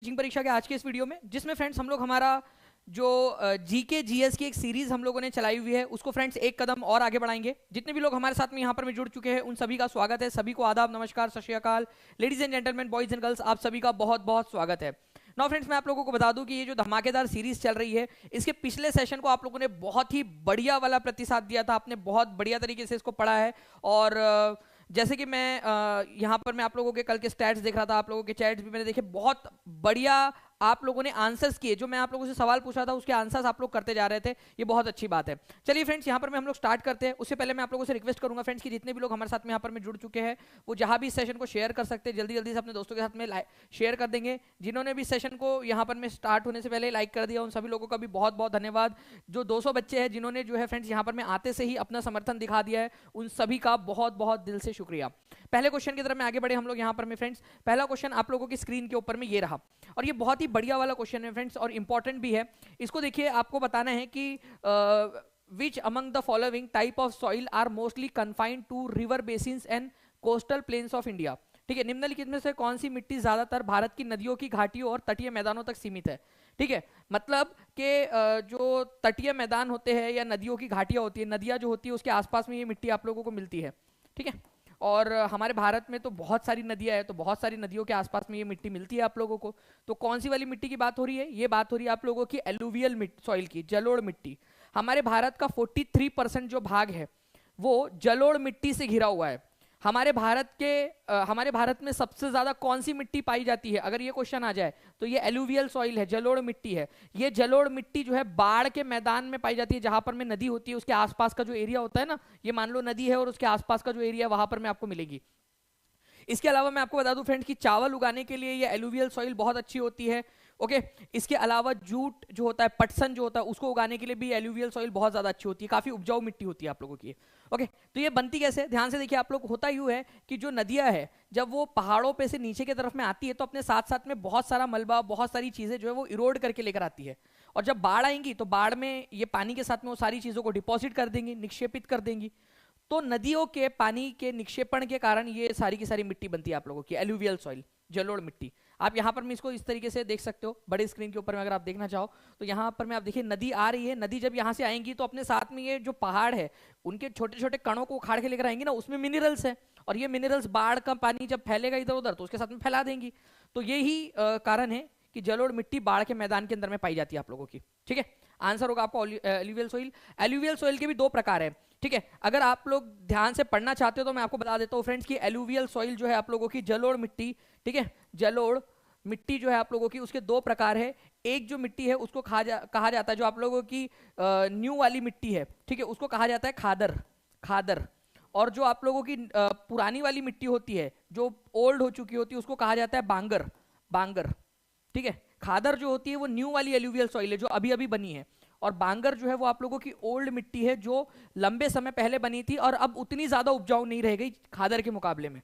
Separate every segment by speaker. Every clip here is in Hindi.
Speaker 1: टीचिंग परीक्षा के आज के इस वीडियो में, जिसमें फ्रेंड्स हम लोग हमारा जो जीके जीएस की एक सीरीज हम लोगों ने चलाई हुई है उसको फ्रेंड्स एक कदम और आगे बढ़ाएंगे। जितने भी लोग हमारे साथ में यहाँ पर जुड़ चुके हैं उन सभी का स्वागत है। सभी को आदाब, नमस्कार, सत श्री अकाल। Ladies and gentleman, boys and girls, आप सभी का बहुत बहुत स्वागत है। नाउ फ्रेंड्स, मैं आप लोगों को बता दूं कि ये जो धमाकेदार सीरीज चल रही है, इसके पिछले सेशन को आप लोगों ने बहुत ही बढ़िया वाला प्रतिसाद दिया था। आपने बहुत बढ़िया तरीके से इसको पढ़ा है। और जैसे कि मैं यहाँ पर मैं आप लोगों के कल के स्टैट्स देख रहा था, आप लोगों के चैट्स भी मैंने देखे, बहुत बढ़िया आप लोगों ने आंसर्स किए। जो मैं आप लोगों से सवाल पूछा था उसके आंसर्स आप लोग करते जा रहे थे, ये बहुत अच्छी बात है। चलिए फ्रेंड्स, यहाँ पर हम लोग स्टार्ट करते हैं। उससे पहले मैं आप लोगों से रिक्वेस्ट करूंगा फ्रेंड्स कि जितने भी लोग हमारे साथ में यहाँ पर जुड़ चुके हैं वो जहाँ भी इस सेशन को शेयर कर सकते हैं, जल्दी जल्दी से अपने दोस्तों के साथ में शेयर कर देंगे। जिन्होंने भी सेशन को यहाँ पर में स्टार्ट होने से पहले लाइक कर दिया, उन सभी लोगों का भी बहुत बहुत धन्यवाद। जो 200 बच्चे हैं जिन्होंने जो है फ्रेंड्स यहाँ पर में आते से ही अपना समर्थन दिखा दिया है, उन सभी का बहुत बहुत दिल से शुक्रिया। पहले क्वेश्चन की तरफ में आगे बढ़े हम लोग यहाँ पर में फ्रेंड्स। पहला क्वेश्चन आप लोगों की स्क्रीन के ऊपर में ये रहा, और ये बहुत ही बढ़िया वाला क्वेश्चन है फ्रेंड्स, और इंपॉर्टेंट भी है। इसको देखिए, आपको बताना है कि which among the following type of soil are mostly confined to river basins and coastal plains of India. ठीक है, निम्नलिखित में से कौन सी मिट्टी ज्यादातर भारत की नदियों की घाटियों और तटीय मैदानों तक सीमित है। ठीक है, मतलब कि जो तटीय मैदान होते हैं या नदियों की घाटियां होती है, नदियां जो होती है उसके आसपास में ये मिट्टी आप लोगों को मिलती है। ठीक है, और हमारे भारत में तो बहुत सारी नदियां हैं, तो बहुत सारी नदियों के आसपास में ये मिट्टी मिलती है आप लोगों को। तो कौन सी वाली मिट्टी की बात हो रही है? ये बात हो रही है आप लोगों की एलुवियल सॉइल की, जलोढ़ मिट्टी। हमारे भारत का 43% जो भाग है वो जलोढ़ मिट्टी से घिरा हुआ है। हमारे भारत में सबसे ज्यादा कौन सी मिट्टी पाई जाती है, अगर ये क्वेश्चन आ जाए तो ये एलुवियल सॉइल है, जलोढ़ मिट्टी है। ये जलोढ़ मिट्टी जो है बाढ़ के मैदान में पाई जाती है, जहां पर में नदी होती है उसके आसपास का जो एरिया होता है ना, ये मान लो नदी है और उसके आसपास का जो एरिया वहां पर में आपको मिलेगी। इसके अलावा मैं आपको बता दूं फ्रेंड्स कि चावल उगाने के लिए ये एलुवियल सॉइल बहुत अच्छी होती है। ओके, इसके अलावा जूट जो होता है, पटसन जो होता है, उसको उगाने के लिए भी एलुवियल सॉइल बहुत ज्यादा अच्छी होती है, काफी उपजाऊ मिट्टी होती है आप लोगों की। ओके, तो ये बनती कैसे, ध्यान से देखिए आप लोग। होता यूं है कि जो नदियां है जब वो पहाड़ों पे से नीचे की तरफ में आती है तो अपने साथ साथ में बहुत सारा मलबा, बहुत सारी चीजें जो है वो इरोड करके लेकर आती है। और जब बाढ़ आएंगी तो बाढ़ में ये पानी के साथ में वो सारी चीजों को डिपॉजिट कर देंगी, निक्षेपित कर देंगी। तो नदियों के पानी के निक्षेपण के कारण ये सारी की सारी मिट्टी बनती है आप लोगों की, एलुवियल सॉइल, जलोढ़ मिट्टी। आप यहाँ पर मैं इसको इस तरीके से देख सकते हो बड़े स्क्रीन के ऊपर में, अगर आप देखना चाहो तो यहाँ पर में आप देखिए नदी आ रही है। नदी जब यहाँ से आएंगी तो अपने साथ में ये जो पहाड़ है उनके छोटे छोटे कणों को उखाड़ के लेकर आएंगी ना, उसमें मिनरल्स है, और ये मिनरल्स बाढ़ का पानी जब फैलेगा इधर उधर तो उसके साथ में फैला देंगी। तो यही कारण है कि जलोढ़ मिट्टी बाढ़ के मैदान के अंदर में पाई जाती है आप लोगों की। ठीक है, आंसर होगा आपको एलुवियल सॉइल। एलुवियल सॉइल के भी दो प्रकार है। ठीक है, अगर आप लोग ध्यान से पढ़ना चाहते हो तो मैं आपको बता देता हूँ फ्रेंड्स कि एलुवियल सॉइल जो है आप लोगों की जलोढ़ मिट्टी, ठीक है, जलोढ़ मिट्टी जो है आप लोगों की, उसके दो प्रकार है। एक जो मिट्टी है उसको कहा जाता है, जो आप लोगों की न्यू वाली मिट्टी है, ठीक है, उसको कहा जाता है खादर, खादर। और जो आप लोगों की पुरानी वाली मिट्टी होती है, जो ओल्ड हो चुकी होती है, उसको कहा जाता है बांगर, बांगर। ठीक है, खादर जो होती है वो न्यू वाली एलुवियल सॉइल है जो अभी अभी बनी है, और बांगर जो है वो आप लोगों की ओल्ड मिट्टी है जो लंबे समय पहले बनी थी और अब उतनी ज्यादा उपजाऊ नहीं रह गई खादर के मुकाबले में।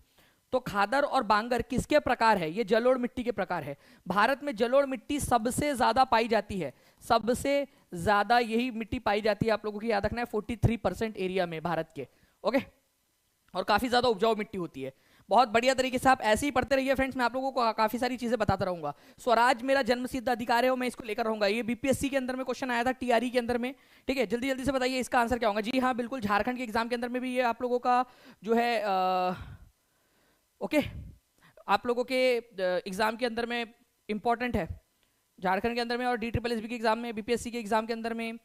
Speaker 1: तो खादर और बांगर किसके प्रकार है? ये जलोढ़ मिट्टी के प्रकार है। भारत में जलोढ़ मिट्टी सबसे ज्यादा पाई जाती है, सबसे ज्यादा यही मिट्टी पाई जाती है आप लोगों की, याद रखना है, 43% एरिया में भारत के। ओके, और काफी ज्यादा उपजाऊ मिट्टी होती है। बहुत बढ़िया तरीके से आप ऐसे ही पढ़ते रहिए फ्रेंड्स, मैं आप लोगों को काफी सारी चीजें बताता रहूंगा। स्वराज मेरा जन्मसिद्ध अधिकार है और मैं इसको लेकर रहूंगा। ये बीपीएससी के अंदर में क्वेश्चन आया था, टीआरई के अंदर में। ठीक है, जल्दी जल्दी से बताइए इसका आंसर क्या होगा। जी हाँ, बिल्कुल, झारखंड के एग्जाम के अंदर में भी ये आप लोगों का जो है ओके, आप लोगों के एग्जाम के अंदर में इंपॉर्टेंट है, झारखंड के अंदर में, और DSSB के एग्जाम में, बीपीएससी के एग्जाम के अंदर में,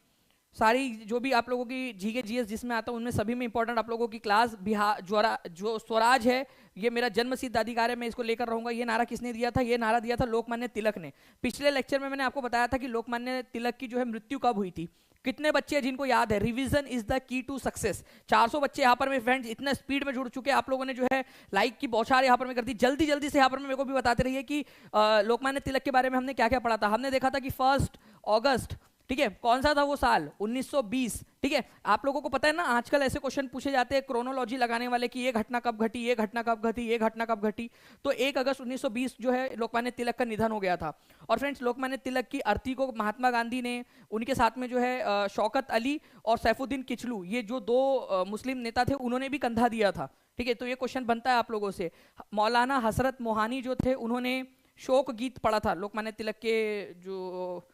Speaker 1: सारी जो भी आप लोगों की जीके जीएस जिसमें आता है उनमें सभी में इंपॉर्टेंट आप लोगों की क्लास बिहार जो स्वराज है, ये मेरा जन्म सिद्ध अधिकार है, मैं इसको लेकर रहूंगा। ये नारा किसने दिया था? ये नारा दिया था लोकमान्य तिलक ने। पिछले लेक्चर में मैंने आपको बताया था कि लोकमान्य तिलक की जो है मृत्यु कब हुई थी। कितने बच्चे हैं जिनको याद है? Revision is the key to success. 400 बच्चे यहाँ पर में फ्रेंड्स इतना स्पीड में जुड़ चुके हैं, आप लोगों ने जो है लाइक की बौछार यहाँ पर में कर दी। जल्दी जल्दी से यहाँ पर मेरे को भी बताते रहिए कि लोकमान्य तिलक के बारे में हमने क्या क्या पढ़ा था। हमने देखा था कि 1 अगस्त, ठीक है, कौन सा था वो साल? 1920। ठीक है, आप लोगों को पता है ना, आजकल ऐसे क्वेश्चन पूछे जाते हैं क्रोनोलॉजी लगाने वाले कि ये घटना कब घटी, ये घटना कब घटी, ये घटना कब घटी। तो 1 अगस्त 1920 जो है लोकमान्य तिलक का निधन हो गया था। और फ्रेंड्स, लोकमान्य तिलक की अर्थी को महात्मा गांधी ने, उनके साथ में जो है शौकत अली और सैफुद्दीन किचलू, ये जो दो मुस्लिम नेता थे, उन्होंने भी कंधा दिया था। ठीक है, तो ये क्वेश्चन बनता है आप लोगों से। मौलाना हसरत मोहानी जो थे, उन्होंने शोक गीत पढ़ा था लोकमान्य तिलक के, जो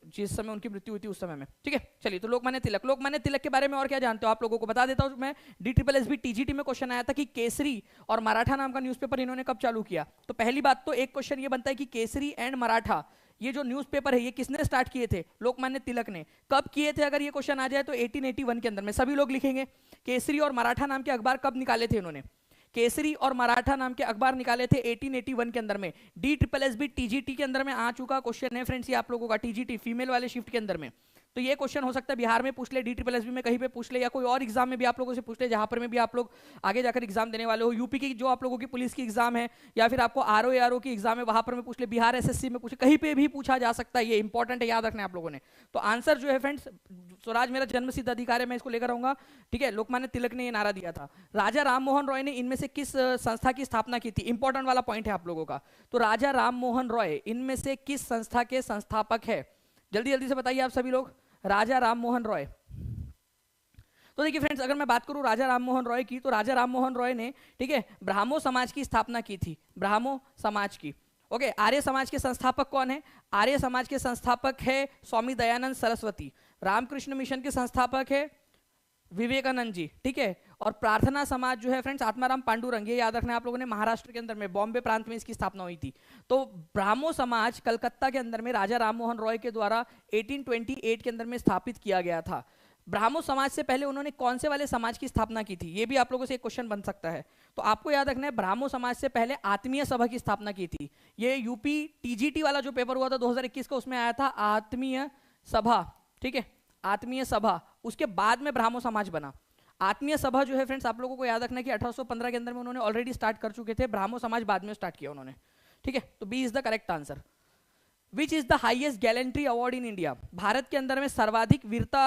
Speaker 1: जिस समय उनकी मृत्यु हुई थी उस समय में। ठीक है, चलिए तो लोकमान्य तिलक के बारे में और क्या जानते हो आप लोगों को बता देता हूं मैं। DSSB TGT में क्वेश्चन आया था कि केसरी और मराठा नाम का न्यूज़पेपर इन्होंने कब चालू किया। तो पहली बात तो एक क्वेश्चन ये बनता है कि केसरी एंड मराठा ये जो न्यूज़पेपर है ये किसने स्टार्ट किए थे, लोकमान्य तिलक ने। कब किए थे अगर ये क्वेश्चन आ जाए तो 1881 के अंदर में। सभी लोग लिखेंगे केसरी और मराठा नाम के अखबार कब निकाले थे इन्होंने। केसरी और मराठा नाम के अखबार निकाले थे 1881 के अंदर में। DSSB TGT के अंदर में आ चुका क्वेश्चन है फ्रेंड्स ये आप लोगों का, TGT फीमेल वाले शिफ्ट के अंदर में। तो ये क्वेश्चन हो सकता है बिहार में पूछ ले, DSSB में कहीं पे पूछ ले, या कोई और एग्जाम में भी आप लोगों से पूछ ले जहां पर में भी आप लोग आगे जाकर एग्जाम देने वाले हो। यूपी की जो आप लोगों की पुलिस की एग्जाम है, या फिर आपको RO की एग्जाम है वहां पर में पूछ ले, बिहार SSC में पूछ ले, कहीं पे भी पूछा जा सकता है। ये इंपॉर्टेंट है, याद रखना आप लोगों ने। तो आंसर जो है फ्रेंड्स, स्वराज मेरा जन्म सिद्ध अधिकार है, मैं इसको लेकर आऊंगा। ठीक है, लोकमान्य तिलक ने ये नारा दिया था। राजा राम मोहन रॉय ने इनमें से किस संस्था की स्थापना की थी, इंपॉर्टेंट वाला पॉइंट है आप लोगों का। तो राजा राम मोहन रॉय इनमें से किस संस्था के संस्थापक है, जल्दी जल्दी से बताइए आप सभी लोग। राजा राम मोहन रॉय। तो देखिए फ्रेंड्स, अगर मैं बात करूं राजा राम मोहन रॉय की, तो राजा राम मोहन रॉय ने, ठीक है, ब्राह्मो समाज की स्थापना की थी, ब्राह्मो समाज की। ओके, आर्य समाज के संस्थापक कौन है, आर्य समाज के संस्थापक है स्वामी दयानंद सरस्वती। रामकृष्ण मिशन के संस्थापक है विवेकानंद जी। ठीक है, और प्रार्थना समाज जो है फ्रेंड्स आत्माराम पांडुरंग, ये याद रखना आप लोगों ने, महाराष्ट्र के अंदर में बॉम्बे प्रांत में इसकी स्थापना हुई थी। तो ब्राह्मो समाज कलकत्ता के अंदर में राजा राम मोहन रॉय के द्वारा 1828 के अंदर में स्थापित किया गया था। ब्राह्मो समाज से पहले उन्होंने कौन से वाले समाज की स्थापना की थी, ये भी आप लोगों से एक क्वेश्चन बन सकता है। तो आपको याद रखना है ब्राह्मो समाज से पहले आत्मीय सभा की स्थापना की थी। ये यूपी TGT वाला जो पेपर हुआ था 2021 का, उसमें आया था आत्मीय सभा। ठीक है, आत्मीय सभा, उसके बाद में ब्राह्मो समाज बना। आत्मीय सभा जो है फ्रेंड्स आप लोगों को याद रखना है कि 1815 के अंदर में उन्होंने ऑलरेडी स्टार्ट कर चुके थे, ब्राह्मो समाज बाद में स्टार्ट किया उन्होंने। ठीक है, तो B is the correct answer. Which is the highest gallantry award in India, Bharat के अंदर में सर्वाधिक वीरता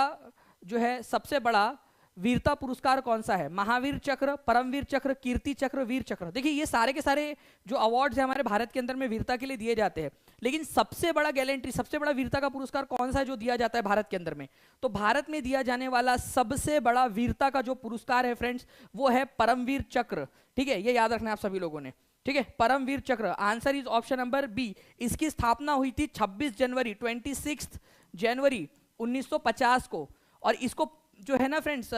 Speaker 1: जो है, सबसे बड़ा वीरता पुरस्कार कौन सा है। महावीर चक्र, परमवीर चक्र, कीर्ति चक्र, वीर चक्र। देखिए ये सारे के सारे जो अवार्ड्स हैं हमारे भारत के अंदर में वीरता के लिए दिए जाते हैं, लेकिन सबसे बड़ा गैलेंट्री, सबसे बड़ा वीरता का पुरस्कार कौन सा है जो दिया जाता है भारत के अंदर में। तो भारत में दिया जाने वाला सबसे बड़ा वीरता का जो पुरस्कार है फ्रेंड्स, वो है परमवीर चक्र। ठीक है, ये याद रखना है आप सभी लोगों ने। ठीक है, Paramvir Chakra, answer is option number B. इसकी स्थापना हुई थी 26 जनवरी 26 जनवरी 1950 को। और इसको जो है ना फ्रेंड्स,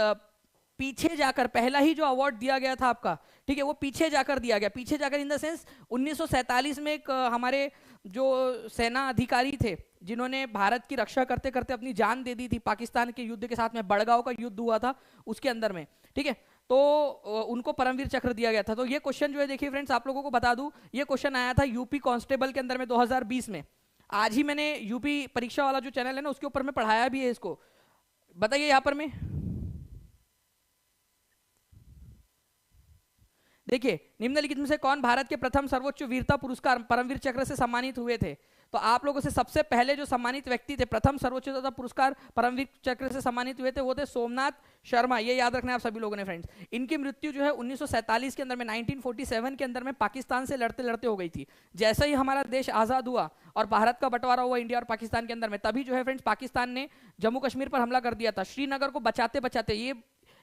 Speaker 1: पीछे जाकर पहला ही जो अवार्ड दिया गया था आपका, ठीक है, वो पीछे जाकर दिया गया। पीछे जाकर इन द सेंस 1947 में एक हमारे जो सेना अधिकारी थे जिन्होंने भारत की रक्षा करते करते अपनी जान दे दी थी पाकिस्तान के युद्ध के साथ में, बड़गांव का युद्ध हुआ था उसके अंदर में। ठीक है, तो उनको परमवीर चक्र दिया गया था। तो ये क्वेश्चन जो है, देखिए फ्रेंड्स आप लोगों को बता दूं, ये क्वेश्चन आया था यूपी कांस्टेबल के अंदर में 2020 में। आज ही मैंने यूपी परीक्षा वाला जो चैनल है ना, उसके ऊपर में पढ़ाया भी है इसको। बताइए यहां पर में, देखिए निम्नलिखित में से कौन भारत के प्रथम सर्वोच्च वीरता पुरस्कार परमवीर चक्र से सम्मानित हुए थे। तो आप लोगों से सबसे पहले जो सम्मानित व्यक्ति थे, प्रथम सर्वोच्च पुरस्कार परमवीर चक्र से सम्मानित हुए थे, वो थे सोमनाथ शर्मा। ये याद रखना है आप सभी लोगों ने फ्रेंड्स। इनकी मृत्यु जो है 1947 के अंदर में, 1947 के अंदर में पाकिस्तान से लड़ते लड़ते हो गई थी। जैसे ही हमारा देश आजाद हुआ और भारत का बंटवारा हुआ इंडिया और पाकिस्तान के अंदर में, तभी जो है फ्रेंड्स पाकिस्तान ने जम्मू कश्मीर पर हमला कर दिया था। श्रीनगर को बचाते बचाते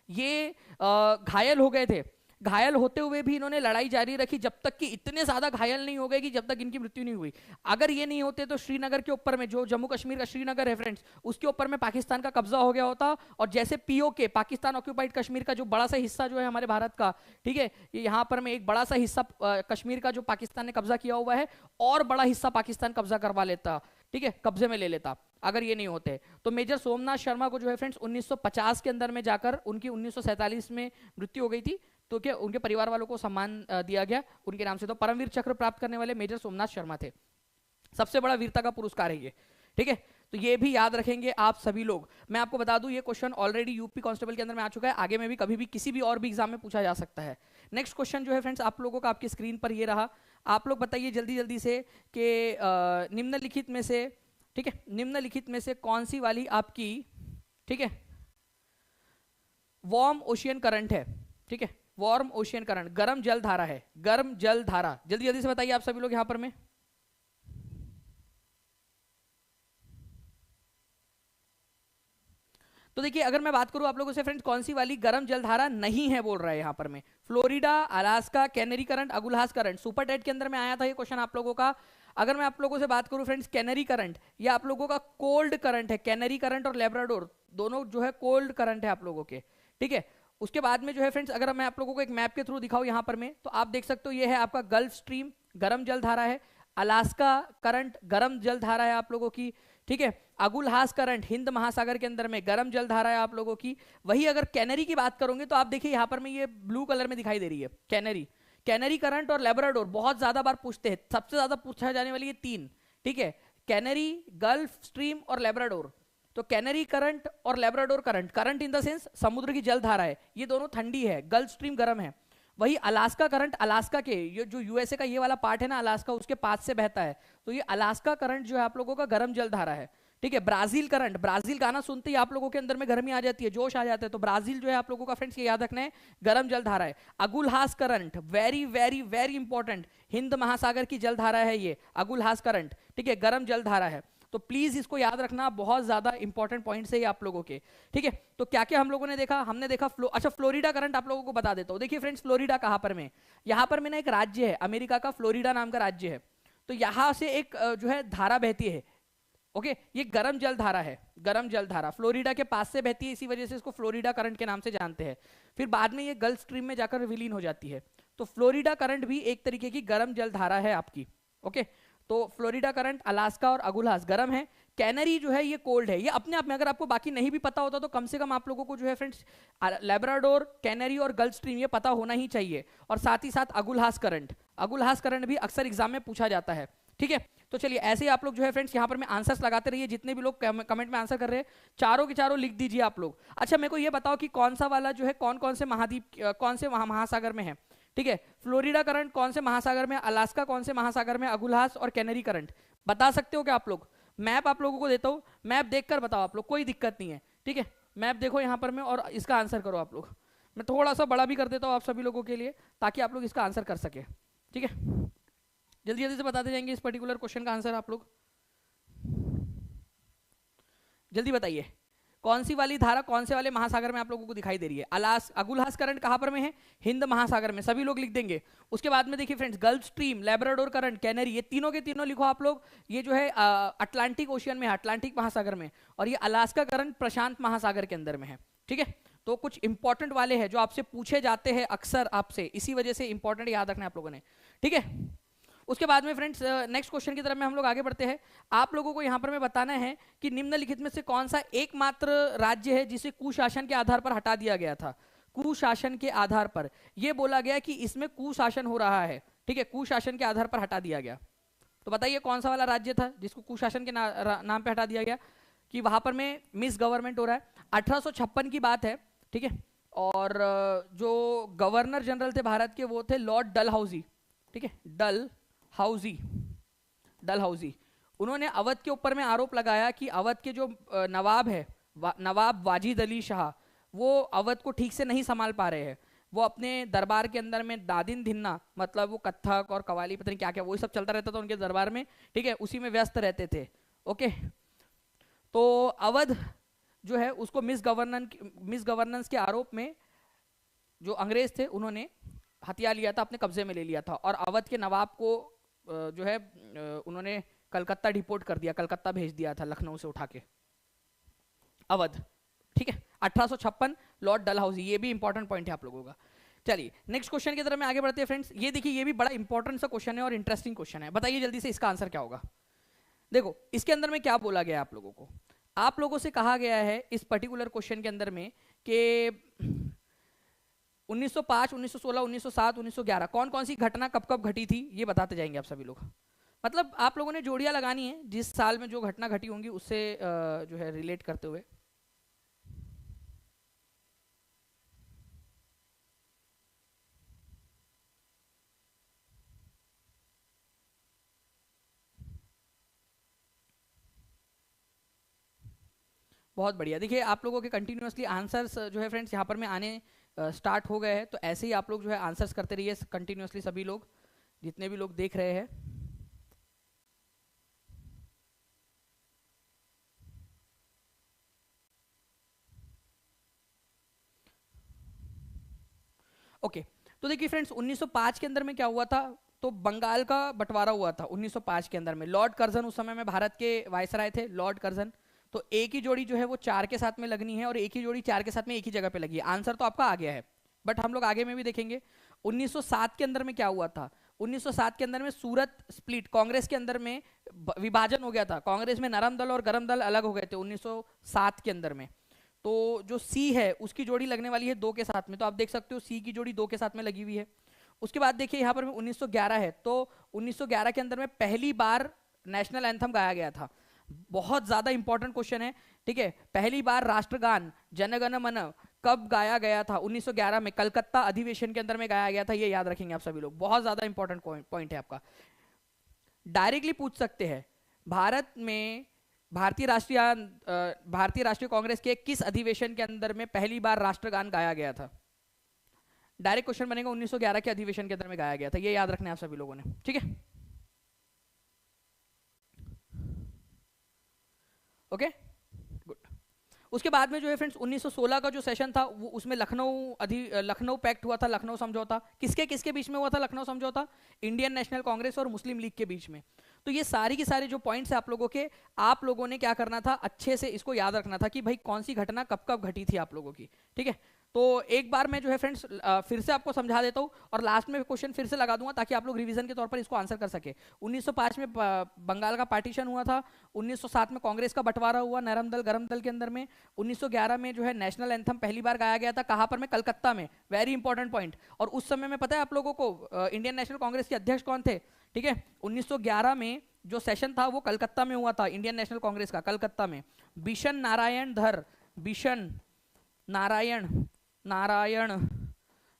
Speaker 1: ये घायल हो गए थे। घायल होते हुए भी इन्होंने लड़ाई जारी रखी, जब तक कि इतने ज्यादा घायल नहीं हो गए कि जब तक इनकी मृत्यु नहीं हुई। अगर ये नहीं होते तो श्रीनगर के ऊपर में, जो जम्मू कश्मीर का श्रीनगर है फ्रेंड्स, उसके ऊपर में पाकिस्तान का कब्जा हो गया होता। और जैसे POK, पाकिस्तान ऑक्यूपाइड कश्मीर का जो बड़ा सा हिस्सा जो है हमारे भारत का, ठीक है, यहाँ पर में एक बड़ा सा हिस्सा कश्मीर का जो पाकिस्तान ने कब्जा किया हुआ है, और बड़ा हिस्सा पाकिस्तान कब्जा करवा लेता, ठीक है, कब्जे में ले लेता अगर ये नहीं होते। तो मेजर सोमनाथ शर्मा को जो है फ्रेंड्स 1950 के अंदर में जाकर उनकी 1947 में मृत्यु हो गई थी। तो क्या उनके परिवार वालों को सम्मान दिया गया उनके नाम से। तो परमवीर चक्र प्राप्त करने वाले मेजर सोमनाथ शर्मा थे। सबसे बड़ा वीरता का पुरस्कार है ये। ठीक है, तो ये भी याद रखेंगे आप सभी लोग। मैं आपको बता दूं, ये क्वेश्चन ऑलरेडी यूपी कांस्टेबल के अंदर में आ चुका है, आगे में भी कभी भी किसी भी और भी एग्जाम में पूछा जा सकता है। नेक्स्ट क्वेश्चन जो है फ्रेंड्स आप लोगों का आपकी स्क्रीन पर ये रहा। आप लोग बताइए जल्दी जल्दी से कि निम्नलिखित में से, ठीक है, निम्नलिखित में से कौन सी वाली आपकी, ठीक है, वार्म ओशियन करंट है। ठीक है, वार्म ओशियन करंट, गर्म जल धारा है, गर्म जल धारा। जल्दी जल्दी से बताइए आप सभी लोग यहां पर में। तो देखिए अगर मैं बात करूं आप लोगों से फ्रेंड्स, कौन सी वाली गर्म जलधारा नहीं है बोल रहा है यहाँ पर में, Florida, Alaska, Canary current, Agulhas current. Super TET के अंदर में आया था ये क्वेश्चन आप लोगों का। अगर मैं आप लोगों से बात करूं फ्रेंड्स, कैनरी करंट, ये आप लोगों का कोल्ड करंट है। कैनरी करंट और लेब्राडोर दोनों जो है कोल्ड करंट है आप लोगों के, ठीक है। उसके बाद में जो है फ्रेंड्स, अगर मैं आप लोगों को एक मैप के थ्रू दिखाऊं यहाँ पर में, तो आप देख सकते हो ये है आपका गल्फ स्ट्रीम, गर्म जलधारा है। अलास्का करंट गर्म जलधारा है आप लोगों की, ठीक है। अगुलहास करंट हिंद महासागर के अंदर में गर्म जलधारा है आप लोगों की। वही अगर कैनरी की बात करोगे तो आप देखिए यहाँ पर में ये ब्लू कलर में दिखाई दे रही है कैनरी। कैनरी करंट और लेब्राडोर बहुत ज्यादा बार पूछते हैं, सबसे ज्यादा पूछा जाने वाली ये तीन, ठीक है, कैनरी, गल्फ स्ट्रीम और लेब्राडोर। तो कैनरी करंट और Labrador current, current in the sense समुद्र की जलधारा है, ये दोनों ठंडी है, गल्फ स्ट्रीम गर्म है। वही अलास्का करंट, अलास्का के ये जो यूएसए का ये वाला पार्ट है ना अलास्का, उसके पास से बहता है, तो ये अलास्का करंट जो है आप लोगों का गर्म जलधारा है, ठीक है। ब्राजील करंट, ब्राजील गाना सुनते ही आप लोगों के अंदर में गर्मी आ जाती है, जोश आ जाता है, तो ब्राजील जो है आप लोगों का फ्रेंड्स ये याद रखना है गर्म जलधारा है। Agulhas current very very very important, Hind महासागर की जलधारा है ये अगुलहास करंट, ठीक है, गर्म जलधारा है। तो प्लीज इसको याद रखना, बहुत ज्यादा इंपॉर्टेंट पॉइंट्स है ये आप लोगों के, ठीक है। तो क्या क्या हम लोगों ने देखा, हमने देखा अच्छा फ्लोरिडा करंट आप लोगों को बता देता हूं। देखिए फ्रेंड्स फ्लोरिडा कहां पर में, यहां पर में ना एक राज्य है अमेरिका का, फ्लोरिडा नाम का राज्य है। तो यहां से एक जो है धारा बहती है, ओके, ये गर्म जलधारा है, गर्म जलधारा फ्लोरिडा के पास से बहती है, इसी वजह से इसको फ्लोरिडा करंट के नाम से जानते हैं। फिर बाद में ये गल्फ स्ट्रीम में जाकर विलीन हो जाती है। तो फ्लोरिडा करंट भी एक तरीके की गर्म जलधारा है आपकी, ओके। तो फ्लोरिडा करंट, अलास्का और अगुलहास गर्म है। कैनरी जो है ये कोल्ड है, ये अपने आप में, अगर आपको बाकी नहीं भी पता होता तो कम से कम आप लोगों को जो है फ्रेंड्स लेब्राडोर, कैनरी और गल्फ स्ट्रीम ये पता होना ही चाहिए। और साथ ही साथ अगुलहास करंट, अगुलहास करंट भी अक्सर एग्जाम में पूछा जाता है, ठीक है। तो चलिए ऐसे ही आप लोग जो है फ्रेंड्स यहाँ पर में आंसर्स लगाते रहिए, जितने भी लोग कमेंट में आंसर कर रहे हैं चारों के चारों लिख दीजिए आप लोग। अच्छा मेरे को ये बताओ कि कौन सा वाला जो है कौन कौन से महाद्वीप, कौन से महासागर में है, ठीक है। फ्लोरिडा करंट कौन से महासागर में, अलास्का कौन से महासागर में, अगुलहास और कैनरी करंट बता सकते हो क्या आप लोग? मैप आप लोगों को देता हूँ, मैप देखकर बताओ आप लोग, कोई दिक्कत नहीं है, ठीक है। मैप देखो यहाँ पर में और इसका आंसर करो आप लोग। मैं थोड़ा सा बड़ा भी कर देता हूँ आप सभी लोगों के लिए, ताकि आप लोग इसका आंसर कर सके, ठीक है। जल्दी जल्दी से बताते जाएंगे इस पर्टिकुलर क्वेश्चन का आंसर आप लोग, जल्दी बताइए। कौन सी वाली धारा कौन से वाले महासागर में आप लोगों को दिखाई दे रही है? अगुलहास करंट कहां पर में है? हिंद महासागर में, सभी लोग लिख देंगे। उसके बाद में देखिए friends gulf stream, Labrador current, canary, ये तीनों के तीनों लिखो आप लोग। ये जो है अटलांटिक ओशियन में है, अटलांटिक महासागर में। और ये अलास्का करंट प्रशांत महासागर के अंदर में है, ठीक है। तो कुछ इंपॉर्टेंट वाले हैं जो आपसे पूछे जाते हैं अक्सर आपसे, इसी वजह से इंपॉर्टेंट याद रखना आप लोगों ने, ठीक है। उसके बाद में फ्रेंड्स नेक्स्ट क्वेश्चन की तरफ में हम लोग आगे बढ़ते हैं। आप लोगों को यहाँ पर मैं बताना है कि निम्नलिखित में से कौन सा एकमात्र राज्य है जिसे कुशासन के आधार पर हटा दिया गया था। कुशासन के आधार पर यह बोला गया कि इसमें कुशासन हो रहा है, ठीक है, कुशासन के आधार पर हटा दिया गया। तो बताइए कौन सा वाला राज्य था जिसको कुशासन के नाम पे हटा दिया गया, कि वहां पर में मिस गवर्नमेंट हो रहा है। 1856 की बात है, ठीक है। और जो गवर्नर जनरल थे भारत के वो थे लॉर्ड डलहौजी, ठीक है, डलहौजी। उन्होंने अवध के ऊपर में आरोप लगाया कि अवध के जो नवाब है, नवाब वाजिद अली शाह, वो अवध को ठीक से नहीं संभाल पा रहे हैं। वो अपने दरबार के अंदर में दादिन धिन्ना, मतलब वो कथक और कवाली पता नहीं क्या क्या वो सब चलता रहता था उनके दरबार में, ठीक है, उसी में व्यस्त रहते थे, ओके। तो अवध जो है उसको मिस गवर्नेंस के आरोप में जो अंग्रेज थे उन्होंने हथिया लिया था, अपने कब्जे में ले लिया था। और अवध के नवाब को जो है उन्होंने कलकत्ता डिपोर्ट कर दिया, कलकत्ता भेज दिया था लखनऊ से उठा के अवध, ठीक है। 1856 लॉर्ड डलहौजी, ये भी इंपॉर्टेंट पॉइंट है आप लोगों का। चलिए नेक्स्ट क्वेश्चन की तरफ में आगे बढ़ते हैं फ्रेंड्स। ये देखिए ये भी बड़ा इंपॉर्टेंट सा क्वेश्चन है और इंटरेस्टिंग क्वेश्चन है। बताइए जल्दी से इसका आंसर क्या होगा। देखो इसके अंदर में क्या बोला गया है आप लोगों को, आप लोगों से कहा गया है इस पर्टिकुलर क्वेश्चन के अंदर में कि 1905, 1916, 1907, 1911 कौन कौन सी घटना कब कब घटी थी, ये बताते जाएंगे आप सभी लोग। मतलब आप लोगों ने जोड़ियां लगानी है जिस साल में जो घटना घटी होंगी उससे जो है रिलेट करते हुए। बहुत बढ़िया, देखिए आप लोगों के कंटिन्यूअसली आंसर्स जो है फ्रेंड्स यहाँ पर में आने स्टार्ट हो गए हैं। तो ऐसे ही आप लोग जो है आंसर्स करते रहिए कंटिन्यूअसली, सभी लोग जितने भी लोग देख रहे हैं। ओके, तो देखिए फ्रेंड्स 1905 के अंदर में क्या हुआ था, तो बंगाल का बंटवारा हुआ था 1905 के अंदर में। लॉर्ड कर्जन उस समय में भारत के वायसराय थे, लॉर्ड कर्जन। तो एक ही जोड़ी जो है वो 4 के साथ में लगनी है और एक ही जोड़ी 4 के साथ में एक ही जगह पे लगी है। आंसर तो आपका आ गया है, बट हम लोग आगे में भी देखेंगे। 1907 के अंदर में क्या हुआ था, 1907 के अंदर में सूरत स्प्लिट, कांग्रेस के अंदर में विभाजन हो गया था। कांग्रेस में नरम दल और गरम दल अलग हो गए थे 1907 के अंदर में। तो जो सी है उसकी जोड़ी लगने वाली है 2 के साथ में, तो आप देख सकते हो सी की जोड़ी 2 के साथ में लगी हुई है। उसके बाद देखिए यहाँ पर 1911 है, तो 1911 के अंदर में पहली बार नेशनल एंथम गाया गया था। बहुत ज्यादा इंपॉर्टेंट क्वेश्चन है, ठीक है। पहली बार राष्ट्रगान जन गण मन कब गाया गया था, 1911 में कलकत्ता अधिवेशन के अंदर में गाया गया था। ये याद रखेंगे आप सभी लोग, बहुत ज्यादा इंपॉर्टेंट पॉइंट है आपका। डायरेक्टली पूछ सकते हैं, भारत में भारतीय राष्ट्रीय कांग्रेस के किस अधिवेशन के अंदर में पहली बार राष्ट्रगान गाया गया था। डायरेक्ट क्वेश्चन बनेगा, 1911 के अधिवेशन के अंदर में गाया गया था। ये याद रखना है आप सभी लोगों ने, ठीक है। Okay good. उसके बाद में जो है फ्रेंड्स 1916 का जो सेशन था वो उसमें लखनऊ पैक्ट हुआ था, लखनऊ समझौता। किसके किसके बीच में हुआ था लखनऊ समझौता, इंडियन नेशनल कांग्रेस और मुस्लिम लीग के बीच में। तो ये सारी की सारी जो पॉइंट्स है आप लोगों के, आप लोगों ने क्या करना था, अच्छे से इसको याद रखना था कि भाई कौन सी घटना कब कब घटी थी आप लोगों की, ठीक है। तो एक बार मैं जो है फ्रेंड्स फिर से आपको समझा देता हूँ और लास्ट में क्वेश्चन फिर से लगा दूंगा ताकि आप लोग रिवीजन के तौर पर इसको आंसर कर सके। 1905 में बंगाल का पार्टीशन हुआ था, 1907 में कांग्रेस का बंटवारा हुआ नरम दल गरम दल के अंदर में, 1911 में जो है नेशनल एंथम पहली बार गाया गया था, कहाँ पर में, कलकत्ता में। Very important point. और उस समय में पता है आप लोगों को इंडियन नेशनल कांग्रेस के अध्यक्ष कौन थे, ठीक है। 1911 में जो सेशन था वो कलकत्ता में हुआ था, इंडियन नेशनल कांग्रेस का, कलकत्ता में। बिशन नारायण धर, बिशन नारायण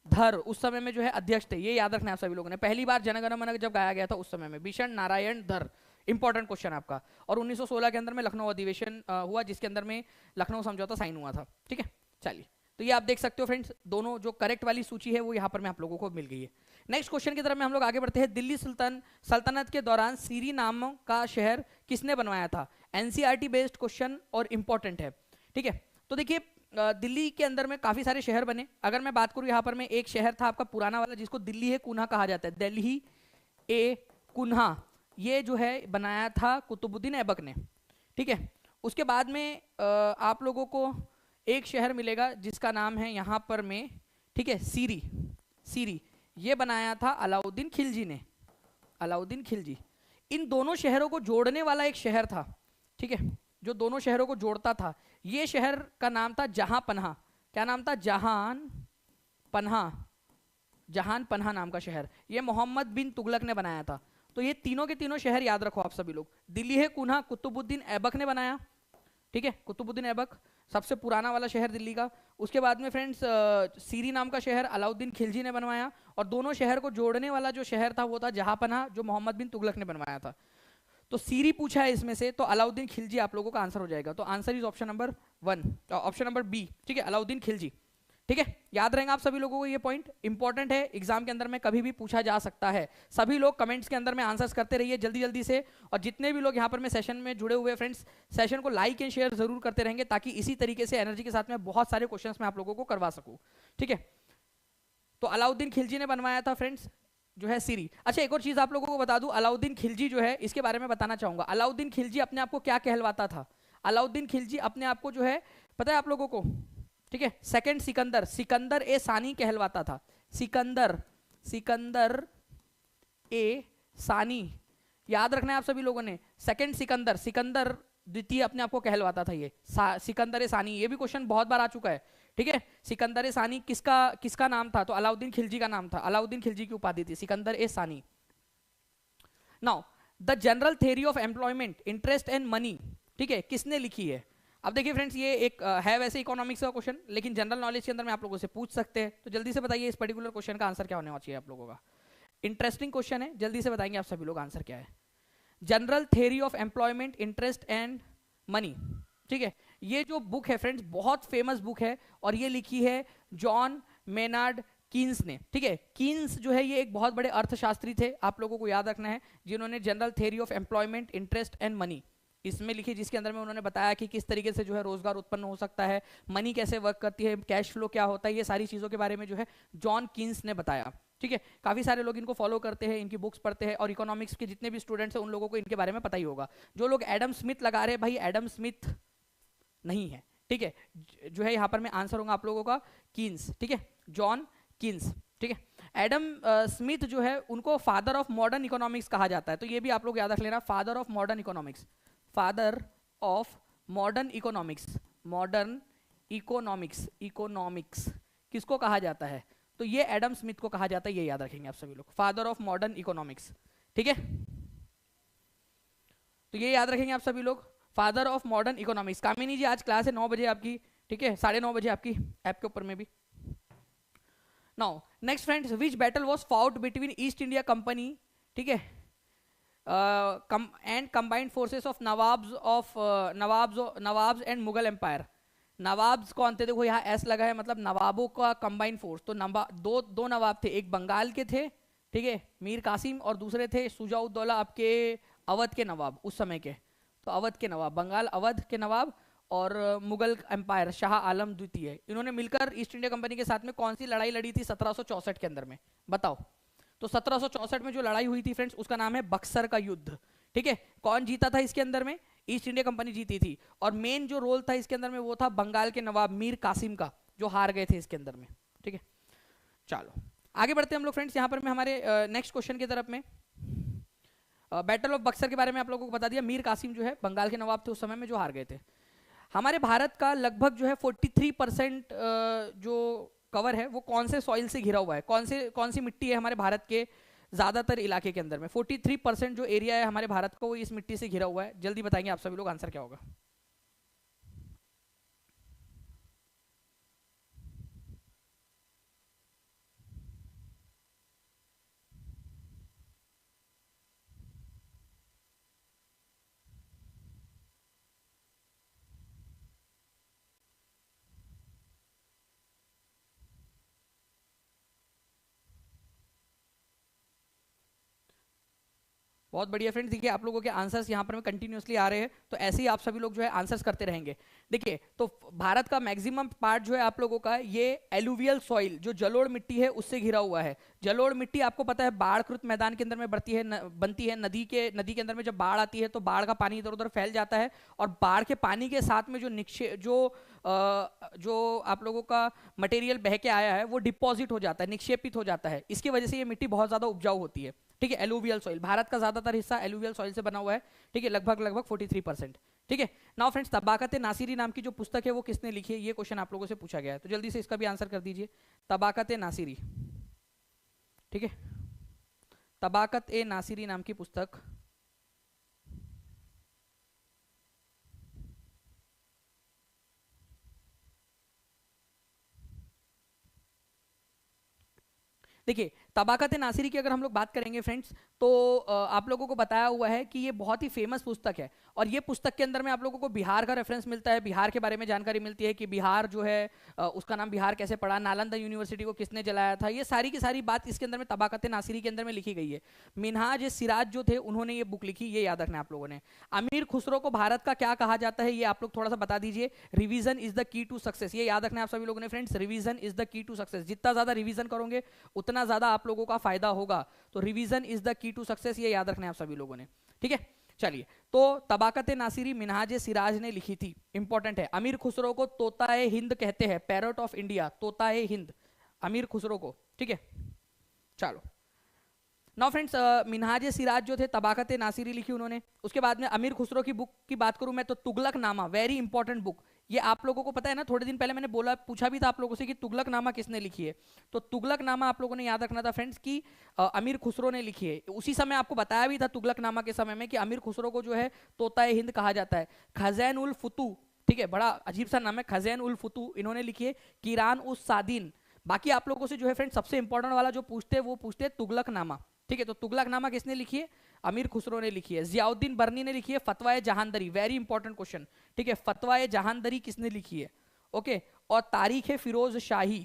Speaker 1: धर उस समय में जो है अध्यक्ष थे। ये याद रखना है आप सभी लोगों ने। पहली बार जनगण मन जब गाया गया था उस समय में, बिशन नारायण धर। इंपॉर्टेंट क्वेश्चन आपका। और 1916 के अंदर में लखनऊ अधिवेशन हुआ जिसके अंदर में लखनऊ समझौता साइन हुआ था, ठीक है। चलिए, तो ये आप देख सकते हो फ्रेंड्स, दोनों जो करेक्ट वाली सूची है वो यहाँ पर में आप लोगों को मिल गई है। नेक्स्ट क्वेश्चन की तरफ में हम लोग आगे बढ़ते हैं। दिल्ली सल्तनत के दौरान सीरी नाम का शहर किसने बनवाया था। एनसीईआरटी बेस्ड क्वेश्चन और इंपॉर्टेंट है, ठीक है। तो देखिए दिल्ली के अंदर में काफी सारे शहर बने। अगर मैं बात करूं यहाँ पर में, एक शहर था आपका पुराना वाला जिसको दिल्ली है कुन्हा कहा जाता है, दिल्ली ए कुन्हा। ये जो है बनाया था कुतुबुद्दीन ऐबक ने, ठीक है। उसके बाद में आप लोगों को एक शहर मिलेगा जिसका नाम है यहाँ पर में, ठीक है, सीरी। ये बनाया था अलाउद्दीन खिलजी ने, अलाउद्दीन खिलजी। इन दोनों शहरों को जोड़ने वाला एक शहर था, ठीक है, जो दोनों शहरों को जोड़ता था। ये शहर का नाम था जहां पन्हा। क्या नाम था, जहान पन्हा नाम का शहर। ये मोहम्मद बिन तुगलक ने बनाया था। तो ये तीनों के तीनों शहर याद रखो आप सभी लोग। दिल्ली है कुन्हा कुतुबुद्दीन ऐबक ने बनाया, ठीक है, कुतुबुद्दीन ऐबक सबसे पुराना वाला शहर दिल्ली का। उसके बाद में फ्रेंड्स सीरी नाम का शहर अलाउद्दीन खिलजी ने बनवाया। और दोनों शहर को जोड़ने वाला जो शहर था वो था जहांपनाह, जो मोहम्मद बिन तुगलक ने बनवाया था। तो सीरी पूछा है इसमें से, तो अलाउद्दीन खिलजी आप लोगों का आंसर हो जाएगा। तो answer is option number 1, option number B, ठीक है, अलाउद्दीन खिलजी, ठीक है। याद रहेगा आप सभी लोगों को, ये पॉइंट इंपॉर्टेंट है, एग्जाम के अंदर में कभी भी पूछा जा सकता है। सभी लोग कमेंट्स के अंदर में आंसर्स करते रहिए जल्दी जल्दी से। और जितने भी लोग यहाँ पर में सेशन में जुड़े हुए फ्रेंड्स, सेशन को लाइक एंड शेयर जरूर करते रहेंगे ताकि इसी तरीके से एनर्जी के साथ में बहुत सारे क्वेश्चन मैं आप लोगों को करवा सकूँ, ठीक है। तो अलाउद्दीन खिलजी ने बनवाया था फ्रेंड्स जो है सीरी। अच्छा, एक और चीज आप लोगों को बता दूं, अलाउद्दीन खिलजी जो है इसके बारे में बताना चाहूंगा। अलाउद्दीन खिलजी अपने आप को क्या कहलवाता था। अलाउद्दीन खिलजी अपने आप को जो है पता है आप लोगों को, ठीक है, सेकंड सिकंदर ए सानी कहलवाता था। सिकंदर ए सानी, याद रखना है आप सभी लोगों ने। सेकंड सिकंदर द्वितीय अपने आप को कहलवाता था ये सिकंदर ए सानी। ये भी क्वेश्चन बहुत बार आ चुका है, ठीक है। सिकंदर ए सानी किसका नाम था, तो अलाउद्दीन खिलजी का नाम था। अलाउद्दीन खिलजी की उपाधि थी सिकंदर ए सानी। Now the general theory of employment interest and money, ठीक है, किसने लिखी है। अब देखिए फ्रेंड्स, ये एक है वैसे इकोनॉमिक्स का क्वेश्चन, लेकिन जनरल नॉलेज के अंदर में आप लोगों से पूछ सकते हैं। तो जल्दी से बताइए इस पर्टिकुलर क्वेश्चन का आंसर क्या होने चाहिए आप लोगों का। इंटरेस्टिंग क्वेश्चन है, जल्दी से बताएंगे आप सभी लोग आंसर क्या है। General theory of employment interest and money, ठीक है। ये जो बुक है फ्रेंड्स बहुत फेमस बुक है और ये लिखी है जॉन मेनार्ड कीन्स ने, ठीक है। कीन्स जो है ये एक बहुत बड़े अर्थशास्त्री थे, आप लोगों को याद रखना है, जिन्होंने general theory of employment interest and money इसमें लिखी, जिसके अंदर में उन्होंने बताया कि किस तरीके से जो है रोजगार उत्पन्न हो सकता है, मनी कैसे वर्क करती है, कैश फ्लो क्या होता है, ये सारी चीज़ों के बारे में जो है जॉन कीन्स ने बताया। ठीक है, काफ़ी सारे लोग इनको फॉलो करते हैं, इनकी बुक्स पढ़ते हैं, और इकोनॉमिक्स के जितने भी स्टूडेंट्स हैं उन लोगों को इनके बारे में पता ही होगा। जो लोग एडम स्मिथ लगा रहे हैं, भाई एडम स्मिथ नहीं है। ठीक है, जो है यहाँ पर मैं आंसर होगा आप लोगों का कीन्स। ठीक है, जॉन कीन्स। ठीक है, एडम स्मिथ जो है उनको फादर ऑफ मॉडर्न इकोनॉमिक्स कहा जाता है, तो ये भी आप लोग याद रख लेना, father of modern economics, father of modern economics, modern economics, economics किसको कहा जाता है, तो ये एडम स्मिथ को कहा जाता है, ये याद रखेंगे आप सभी लोग, फादर ऑफ मॉडर्न इकोनॉमिक्स। ठीक है, तो ये याद रखेंगे आप सभी लोग, फादर ऑफ मॉडर्न इकोनॉमिक्स। कामिनी जी आज क्लास है 9 बजे आपकी, ठीक है, 9:30 बजे आपकी ऐप के ऊपर में भी। Now next friends, which battle was fought between East India company, ठीक है, and combined forces of nawabs and Mughal empire. Nawabs कौन थे, देखो यहाँ एस लगा है, मतलब नवाबों का कंबाइंड फोर्स, तो दो नवाब थे, एक बंगाल के थे, ठीक है, मीर कासिम, और दूसरे थे सुजाउद्दौला आपके अवध के नवाब उस समय के, तो अवध के नवाब, बंगाल अवध के नवाब, और मुगल एम्पायर शाह आलम द्वितीय, इन्होंने मिलकर ईस्ट इंडिया कंपनी के साथ में कौन सी लड़ाई लड़ी थी 1764 के अंदर में, बताओ। तो 1764 में जो लड़ाई हुई थी फ्रेंड्स, उसका नाम है बक्सर का युद्ध। ठीक है, कौन जीता था इसके अंदर में, ईस्ट इंडिया कंपनी जीती थी, और मेन जो रोल था इसके अंदर में वो था बंगाल के नवाब मीर कासिम का, जो हार गए थे इसके अंदर में। ठीक है, चलो आगे बढ़ते हैं हम लोग फ्रेंड्स, यहाँ पर मैं हमारे नेक्स्ट क्वेश्चन की तरफ में। बैटल ऑफ बक्सर के बारे में आप लोगों को बता दिया, मीर कासिम जो है बंगाल के नवाब थे उस समय में जो हार गए थे। हमारे भारत का लगभग जो है 43% जो कवर है वो कौन से सॉइल से घिरा हुआ है, कौन सी मिट्टी है हमारे भारत के ज्यादातर इलाके के अंदर में, 43% जो एरिया है हमारे भारत का वो इस मिट्टी से घिरा हुआ है। जल्दी बताएंगे आप सभी लोग, आंसर क्या होगा। बहुत बढ़िया फ्रेंड्स, देखिए आप लोगों के आंसर्स यहाँ पर में कंटिन्यूअसली आ रहे हैं, तो ऐसे ही आप सभी लोग जो है आंसर्स करते रहेंगे। देखिए तो भारत का मैक्सिमम पार्ट जो है आप लोगों का ये एलुवियल सॉइल, जो जलोढ़ मिट्टी है उससे घिरा हुआ है। जलोढ़ मिट्टी आपको पता है बाढ़कृत मैदान के अंदर में बनती है, नदी के अंदर में जब बाढ़ आती है तो बाढ़ का पानी इधर उधर फैल जाता है, और बाढ़ के पानी के साथ में जो आप लोगों का मटेरियल बह के आया है वो डिपॉजिट हो जाता है, निक्षेपित हो जाता है, इसकी वजह से ये मिट्टी बहुत ज्यादा उपजाऊ होती है। ठीक है, एलुवियल सॉइल, भारत का ज्यादातर हिस्सा एलुवियल सॉइल से बना हुआ है। ठीक है, लगभग 43%। ठीक है, नाउ फ्रेंड्स, तबाकत नासिरी नाम की जो पुस्तक है वो किसने लिखी है, ये क्वेश्चन आप लोगों से पूछा गया है, तो जल्दी से इसका भी आंसर कर दीजिए। तबाकत नासिरी, ठीक है, तबाकत ए नासिरी नाम की पुस्तक देखिए तबाकत नासिरी की अगर हम लोग बात करेंगे फ्रेंड्स, तो आप लोगों को बताया हुआ है कि ये बहुत ही फेमस पुस्तक है, और ये पुस्तक के अंदर में आप लोगों को बिहार का रेफरेंस मिलता है, बिहार के बारे में जानकारी मिलती है कि बिहार जो है उसका नाम बिहार कैसे पड़ा, नालंदा यूनिवर्सिटी को किसने जलाया था, ये सारी की सारी बात इसके अंदर में तबाकत नासिरी के अंदर में लिखी गई है। मिनहाज सिराज जो थे उन्होंने ये बुक लिखी, ये याद रखना आप लोगों ने। अमीर खुसरो को भारत का क्या कहा जाता है, ये आप लोग थोड़ा सा बता दीजिए। Revision is the key to success, ये याद रखना आप सभी लोगों ने friends, revision is the key to success, जितना ज्यादा रिवीजन करोगे उतना ज्यादा आप लोगों का फायदा होगा, तो revision is the key to success, ये याद रखना है आप सभी लोगों ने। ठीक है, चलिए, तो तबाकत नासिरी मिनहाज सिराज ने लिखी थी, इंपॉर्टेंट है। अमीर खुसरो को तोताए हिंद कहते हैं, पैरट ऑफ इंडिया, तोताए हिंद, अमीर खुसरो को। ठीक है, चलो नाउ फ्रेंड्स, मिनहाज सिराज जो थे तबाकत नासिरी लिखी उन्होंने। उसके बाद में अमीर खुसरो की बुक की बात करूं मैं तो तुगलकनामा, वेरी इंपॉर्टेंट बुक, ये आप लोगों को पता है ना, थोड़े दिन पहले मैंने पूछा भी था आप लोगों से कि तुगलकनामा किसने लिखी है, तो तुगलकनामा आप लोगों ने याद रखना था फ्रेंड्स कि अमीर खुसरो ने लिखी है। उसी समय आपको बताया भी था तुगलकनामा के समय में कि अमीर खुसरो को जो है तोताए हिंद कहा जाता है। खजैन उल फुतू, ठीक है, बड़ा अजीब सा नाम है, खजैन उल फुतू इन्होंने लिखी है। किरान उस सादीन, बाकी आप लोगों से जो है फ्रेंड्स सबसे इंपॉर्टेंट वाला जो पूछते हैं वो पूछते हैं तुगलकनामा। ठीक है, तो तुगलकनामा किसने लिखी है, अमीर खुसरो ने लिखी है। जियाउद्दीन बर्नी ने लिखी है फतवाए जहांदरी, वेरी इंपॉर्टेंट क्वेश्चन। ठीक है, फतवाए जहांदरी किसने लिखी है, ओके। और तारीख ए फिरोज शाही,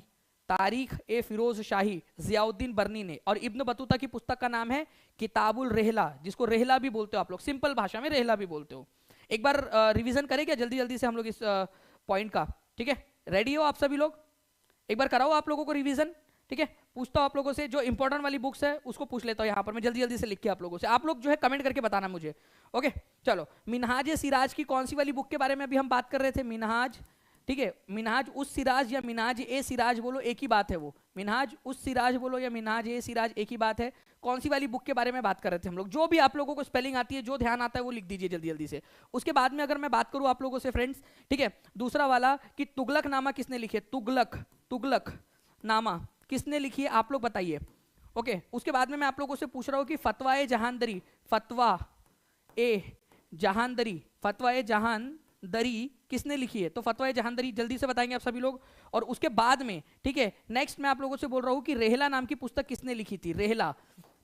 Speaker 1: तारीख ए फिरोज शाही जियाउद्दीन बर्नी ने। और इब्न बतूता की पुस्तक का नाम है किताबुल रेहला, जिसको रेहला भी बोलते हो आप लोग, सिंपल भाषा में रेहला भी बोलते हो। एक बार रिवीजन करें क्या जल्दी जल्दी से हम लोग इस पॉइंट का, ठीक है? रेडी हो आप सभी लोग? एक बार कराओ आप लोगों को रिवीजन, ठीक है? पूछता हूं आप लोगों से, जो इंपॉर्टेंट वाली बुक्स है उसको पूछ लेता हूं यहाँ पर मैं जल्दी जल्दी से लिख के आप लोगों से, आप लोग जो है कमेंट करके बताना मुझे। ओके चलो, मिनहाज सिराज की कौन सी वाली बुक के बारे में अभी हम बात कर रहे थे? मिनहाज, ठीक है? मिनहाज उस सिराज या मिनहाज ए सिराज बोलो, एक ही बात है वो। मिनहाज उस सिराज बोलो या मिनहाज ए सिराज, एक ही बात है। कौन सी वाली बुक के बारे में बात कर रहे थे हम लोग? जो भी आप लोगों को स्पेलिंग आती है, जो ध्यान आता है वो लिख दीजिए जल्दी जल्दी से। उसके बाद में अगर मैं बात करूं आप लोगों से फ्रेंड्स, ठीक है, दूसरा वाला कि तुगलक नामा किसने लिखी है? तुगलक नामा किसने लिखी है आप लोग बताइए। ओके, उसके बाद में मैं आप लोगों से पूछ रहा हूं कि फतवा ए जहांदरी, फतवा ए जहांदरी किसने लिखी है? तो फतवा ए जहांदरी जल्दी से बताएंगे आप सभी लोग। और उसके बाद में, ठीक है, नेक्स्ट मैं आप लोगों से बोल रहा हूं कि रेहला नाम की पुस्तक किसने लिखी थी? रेहला,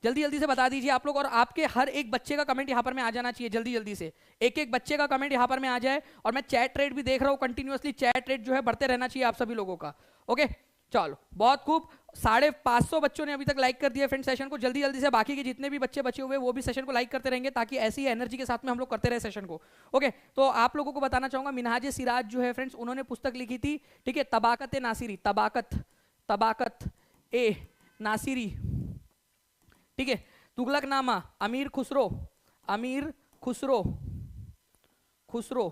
Speaker 1: जल्दी जल्दी से बता दीजिए आप लोग। और आपके हर एक बच्चे का कमेंट यहाँ पर में आ जाना चाहिए जल्दी जल्दी से, एक एक बच्चे का कमेंट यहाँ पर में आ जाए। और मैं चैट रेट भी देख रहा हूँ कंटिन्यूअसली, चैट रेट जो है बढ़ते रहना चाहिए आप सभी लोगों का। ओके चलो, बहुत खूब, 550 बच्चों ने अभी तक लाइक कर दिया फ्रेंड सेशन को। जल्दी जल्दी से बाकी के जितने भी बच्चे बचे हुए वो भी सेशन को लाइक करते रहेंगे, ताकि ऐसी एनर्जी के साथ में हम लोग करते रहे सेशन को। ओके, तो आप लोगों को बताना चाहूंगा, मिनहाज सिराज जो है फ्रेंड्स, उन्होंने पुस्तक लिखी थी, ठीक है, तबाकत ए नासिरी, तबाकत ए नासिरी, ठीक है। तुगलकनामा अमीर खुसरो,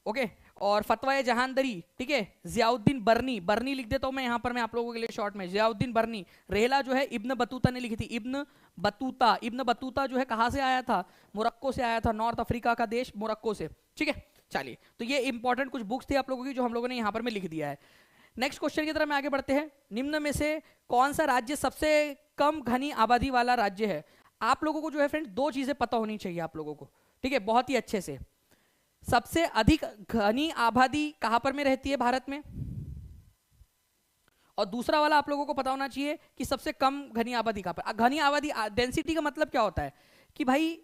Speaker 1: ओके। और फतवा ए जहांदरी, ठीक है, जियाउद्दीन बर्नी लिख देता हूं मैं यहां पर मैं आप लोगों के लिए शॉर्ट में, जियाउद्दीन बर्नी। रेहला जो है इब्न बतूता ने लिखी थी, इब्न बतूता जो है कहां से आया था? मोरक्को से आया था, नॉर्थ अफ्रीका का देश मोरक्को से, ठीक है। चलिए, तो ये इंपॉर्टेंट कुछ बुक्स थी आप लोगों की जो हम लोगों ने यहां पर में लिख दिया है। नेक्स्ट क्वेश्चन की तरफ में आगे बढ़ते हैं। निम्न में से कौन सा राज्य सबसे कम घनी आबादी वाला राज्य है? आप लोगों को जो है फ्रेंड्स दो चीजें पता होनी चाहिए आप लोगों को, ठीक है, बहुत ही अच्छे से। सबसे अधिक घनी आबादी कहां पर में रहती है भारत में? और दूसरा वाला आप लोगों को पता होना चाहिए कि सबसे कम घनी आबादी कहां पर। घनी आबादी, डेंसिटी का मतलब क्या होता है कि भाई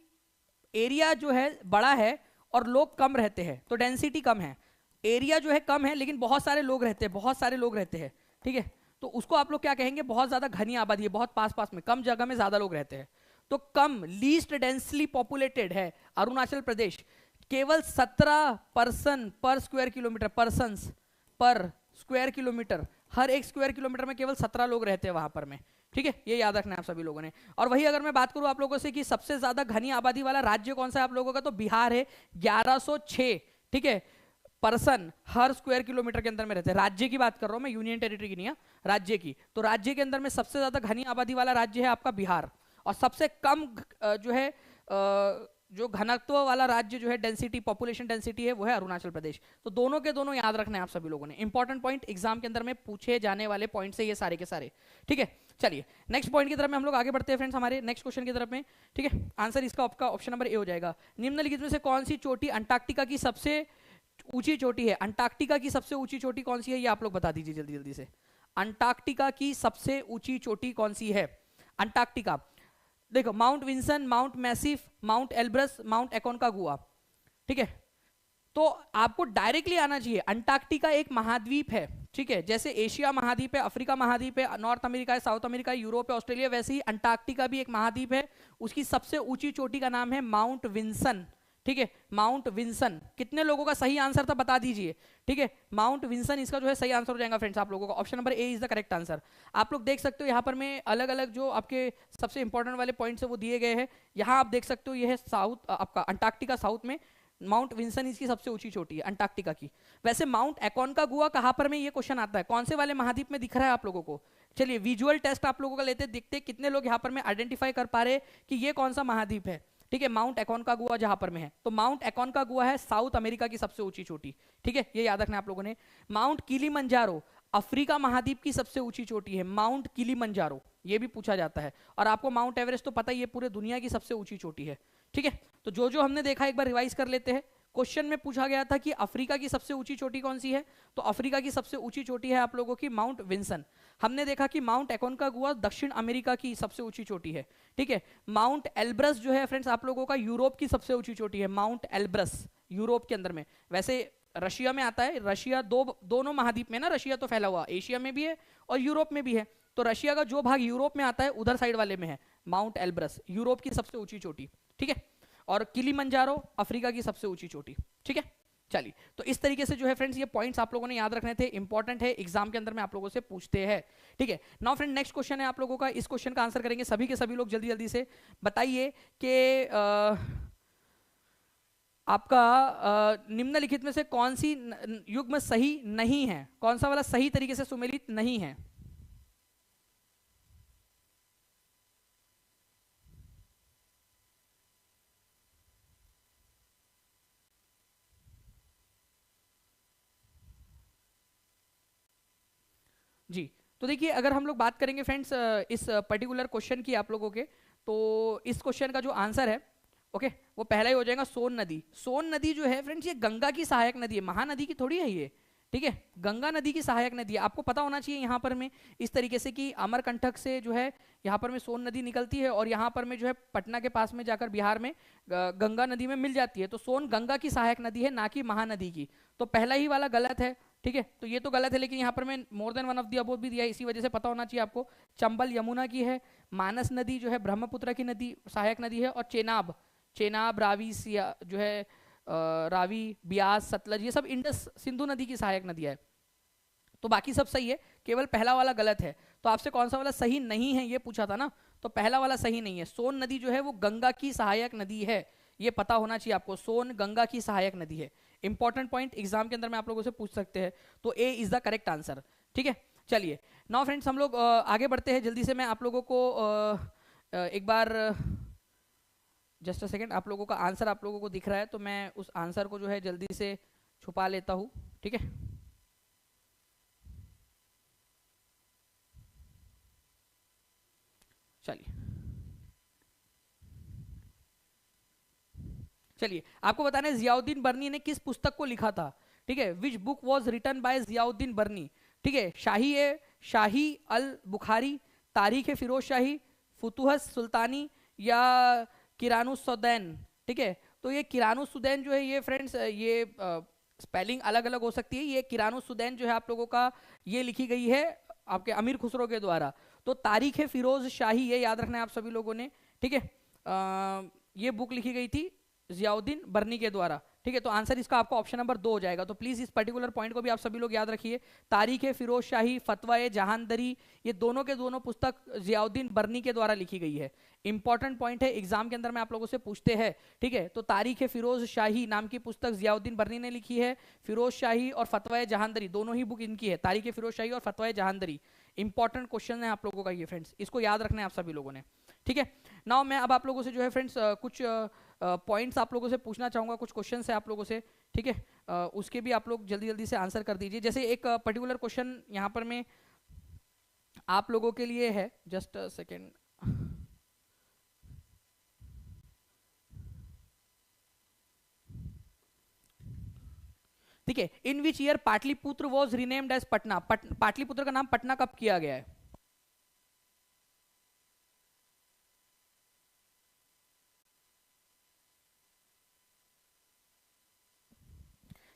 Speaker 1: एरिया जो है बड़ा है और लोग कम रहते हैं, तो डेंसिटी कम है। एरिया जो है कम है लेकिन बहुत सारे लोग रहते हैं, ठीक है, तो उसको आप लोग क्या कहेंगे? बहुत ज्यादा घनी आबादी है, बहुत पास में, कम जगह में ज्यादा लोग रहते हैं। तो कम, लीस्ट डेंसली पॉपुलेटेड है अरुणाचल प्रदेश। केवल 17 पर्सन पर स्क्वायर किलोमीटर, पर्सन्स पर स्क्वायर किलोमीटर, हर एक स्क्वायर किलोमीटर में केवल 17 लोग रहते हैं वहां पर में, ठीक है, ये याद रखना है आप सभी लोगों ने। और वही अगर मैं बात करूं आप लोगों से कि सबसे ज्यादा घनी आबादी वाला राज्य कौन सा है आप लोगों का, तो बिहार है, 1106, ठीक है, पर्सन हर स्क्वायर किलोमीटर के अंदर में रहते हैं। राज्य की बात कर रहा हूं मैं, यूनियन टेरिटरी की नहीं है, राज्य की। तो राज्य के अंदर में सबसे ज्यादा घनी आबादी वाला राज्य है आपका बिहार, और सबसे कम जो है जो घनत्व वाला राज्य जो है, डेंसिटी, पॉपुलेशन डेंसिटी है, वो है अरुणाचल प्रदेश। तो दोनों के दोनों याद रखना है आप सभी लोगों ने, इंपॉर्टेंट पॉइंट, एग्जाम के अंदर में पूछे जाने वाले पॉइंट से ये सारे के सारे, ठीक है। चलिए नेक्स्ट पॉइंट की तरफ में हम लोग आगे बढ़ते हैं फ्रेंड्स, हमारे नेक्स्ट क्वेश्चन की तरफ में, ठीक है। आंसर इसका आपका ऑप्शन नंबर ए हो जाएगा। निम्नलिखित में से कौन सी चोटी अंटार्कटिका की सबसे ऊंची चोटी है? अंटार्कटिका की सबसे ऊंची चोटी कौन सी है, ये आप लोग बता दीजिए जल्दी जल्दी से। अंटार्कटिका की सबसे ऊंची चोटी कौन सी है? अंटार्कटिका, देखो, Mount Vinson, Mount Massif, Mount Elbrus, Mount Aconcagua, ठीक है। तो आपको डायरेक्टली आना चाहिए, अंटार्कटिका एक महाद्वीप है, ठीक है, जैसे एशिया महाद्वीप है, अफ्रीका महाद्वीप है, नॉर्थ अमेरिका है, साउथ अमेरिका है, यूरोप है, ऑस्ट्रेलिया, वैसे ही अंटार्कटिका भी एक महाद्वीप है। उसकी सबसे ऊंची चोटी का नाम है माउंट विंसन, ठीक है, माउंट विंसन। कितने लोगों का सही आंसर था बता दीजिए, ठीक है, माउंट विंसन इसका जो है सही आंसर हो जाएगा फ्रेंड्स आप लोगों का। Option number A is the correct answer. आप लोग देख सकते हो यहाँ पर में अलग अलग जो आपके सबसे इंपॉर्टेंट वाले पॉइंट्स है वो दिए गए हैं। यहाँ आप देख सकते हो ये है साउथ, आपका अंटार्कटिका साउथ में, माउंट विंसन इसकी सबसे ऊंची चोटी है अंटार्कटिका की। वैसे माउंट एकोनकागुआ कहां पर में, ये क्वेश्चन आता है, कौन से वाले महाद्वीप में दिख रहा है आप लोगों को? चलिए विजुअल टेस्ट आप लोगों का लेते देखते कितने लोग यहाँ पर में आइडेंटिफाई कर पा रहे कि ये कौन सा महाद्वीप है, ठीक है। माउंट एकोनकागुआ जहां पर में है, तो माउंट एकोनकागुआ है साउथ अमेरिका की सबसे ऊंची चोटी, ठीक है, ये याद रखना आप लोगों ने। माउंट किलिमंजारो अफ्रीका महाद्वीप की सबसे ऊंची चोटी है, माउंट किलिमंजारो, ये भी पूछा जाता है। और आपको माउंट एवरेस्ट तो पता ही है, पूरे दुनिया की सबसे ऊंची चोटी है, ठीक है। तो जो हमने देखा एक बार रिवाइज कर लेते हैं। क्वेश्चन में पूछा गया था कि अफ्रीका की सबसे ऊंची चोटी कौन सी है, तो अफ्रीका की सबसे ऊंची चोटी है आप लोगों की माउंट विंसन। हमने देखा कि माउंट एकोनकागुआ दक्षिण अमेरिका की सबसे ऊंची चोटी है, ठीक है। माउंट एल्ब्रस जो है फ्रेंड्स आप लोगों का यूरोप की सबसे ऊंची चोटी है, माउंट एल्ब्रस यूरोप के अंदर में। वैसे रशिया में आता है, रशिया दोनों महाद्वीप में ना, रशिया तो फैला हुआ एशिया में भी है और यूरोप में भी है। तो रशिया का जो भाग यूरोप में आता है उधर साइड वाले में है माउंट एल्ब्रस, यूरोप की सबसे ऊंची चोटी, ठीक है। और किलिमंजारो अफ्रीका की सबसे ऊंची चोटी। ठीक है, चलिए, तो इस तरीके से जो है फ्रेंड्स ये पॉइंट्स आप लोगों ने याद रखने थे, इंपॉर्टेंट है, एग्जाम के अंदर में आप लोगों से पूछते हैं। ठीक है, नाउ फ्रेंड नेक्स्ट क्वेश्चन है आप लोगों का, इस क्वेश्चन का आंसर करेंगे सभी के सभी लोग, जल्दी जल्दी से बताइए कि आपका निम्नलिखित में से कौन सी युग्म सही नहीं है, कौन सा वाला सही तरीके से सुमेलित नहीं है। जी, तो देखिए अगर हम लोग बात करेंगे फ्रेंड्स इस पर्टिकुलर क्वेश्चन की आप लोगों के, तो इस क्वेश्चन का जो आंसर है, ओके, वो पहला ही हो जाएगा सोन नदी। सोन नदी जो है फ्रेंड्स ये गंगा की सहायक नदी है, महानदी की थोड़ी है ये। ठीक है, गंगा नदी की सहायक नदी है, आपको पता होना चाहिए यहाँ पर में इस तरीके से कि अमरकंटक से जो है यहाँ पर में सोन नदी निकलती है और यहाँ पर में जो है पटना के पास में जाकर बिहार में गंगा नदी में मिल जाती है। तो सोन गंगा की सहायक नदी है, ना कि महानदी की। तो पहला ही वाला गलत है। ठीक है, तो ये तो गलत है, लेकिन यहाँ पर मैं more than one of the above भी दिया है, इसी वजह से पता होना चाहिए आपको। चंबल यमुना की है, मानस नदी जो है ब्रह्मपुत्र की नदी सहायक नदी है, और चेनाब, चेनाब रावी जो है रावी ब्यास सतलज ये सब इंडस सिंधु नदी की सहायक नदी है। तो बाकी सब सही है, केवल पहला वाला गलत है। तो आपसे कौन सा वाला सही नहीं है ये पूछा था ना, तो पहला वाला सही नहीं है। सोन नदी जो है वो गंगा की सहायक नदी है, ये पता होना चाहिए आपको, सोन गंगा की सहायक नदी है। इंपॉर्टेंट पॉइंट एग्जाम के अंदर में आप लोगों से पूछ सकते हैं, तो ए इज द करेक्ट आंसर। ठीक है, चलिए नाउ फ्रेंड्स हम लोग आगे बढ़ते हैं जल्दी से। मैं आप लोगों को एक बार जस्ट अ सेकेंड, आप लोगों का आंसर आप लोगों को दिख रहा है, तो मैं उस आंसर को जो है जल्दी से छुपा लेता हूं। ठीक है, चलिए चलिए आपको बताना है जियाउद्दीन बर्नी ने किस पुस्तक को लिखा था। ठीक है, which book was written by Ziauddin Barani. ठीक है, शाही अल बुखारी, तारीख फिरोज शाही, फुतुहस सुल्तानी, या किरानुसुदैन। ठीक है, तो ये किरानुसुदैन जो है ये फ्रेंड्स ये स्पेलिंग अलग अलग हो सकती है। ये किरानुसुदैन जो है आप लोगों का ये लिखी गई है आपके अमीर खुसरो के द्वारा। तो तारीख फिरोज शाही ये याद रखना है आप सभी लोगों ने। ठीक है, ये बुक लिखी गई थी जियाउद्दीन बर्नी के द्वारा। ठीक है, तो आंसर इसका आपका ऑप्शन नंबर 2 हो जाएगा। तो प्लीज इस पर्टिकुलर पॉइंट को भी आप सभी लोग याद रखिए। तारीख फिरोज शाही, फतवा जहांदरी, ये दोनों के दोनों पुस्तक जियाउद्दीन बर्नी के द्वारा लिखी गई है। इंपॉर्टेंट पॉइंट है, एग्जाम के अंदर में आप लोगों से पूछते हैं। ठीक है, तो तारीख फिरोज शाही नाम की पुस्तक जियाउद्दीन बर्नी ने लिखी है। फिरोज शाही और फतवा जहांदरी दोनों ही बुक इनकी है, तारीख फिरोज शाही और फतवा जहांदरी। इंपॉर्टेंट क्वेश्चन है आप लोगों का ये फ्रेंड्स, इसको याद रखना है आप सभी लोगों ने। ठीक है, नाउ मैं अब आप लोगों से जो है फ्रेंड्स कुछ पॉइंट्स आप लोगों से पूछना चाहूंगा, कुछ क्वेश्चन है आप लोगों से। ठीक है, उसके भी आप लोग जल्दी जल्दी से आंसर कर दीजिए। जैसे एक पर्टिकुलर क्वेश्चन यहाँ पर में आप लोगों के लिए है, जस्ट सेकेंड। ठीक है, in which year Pataliputra was renamed as Patna. Pataliputra का नाम पटना कब किया गया है?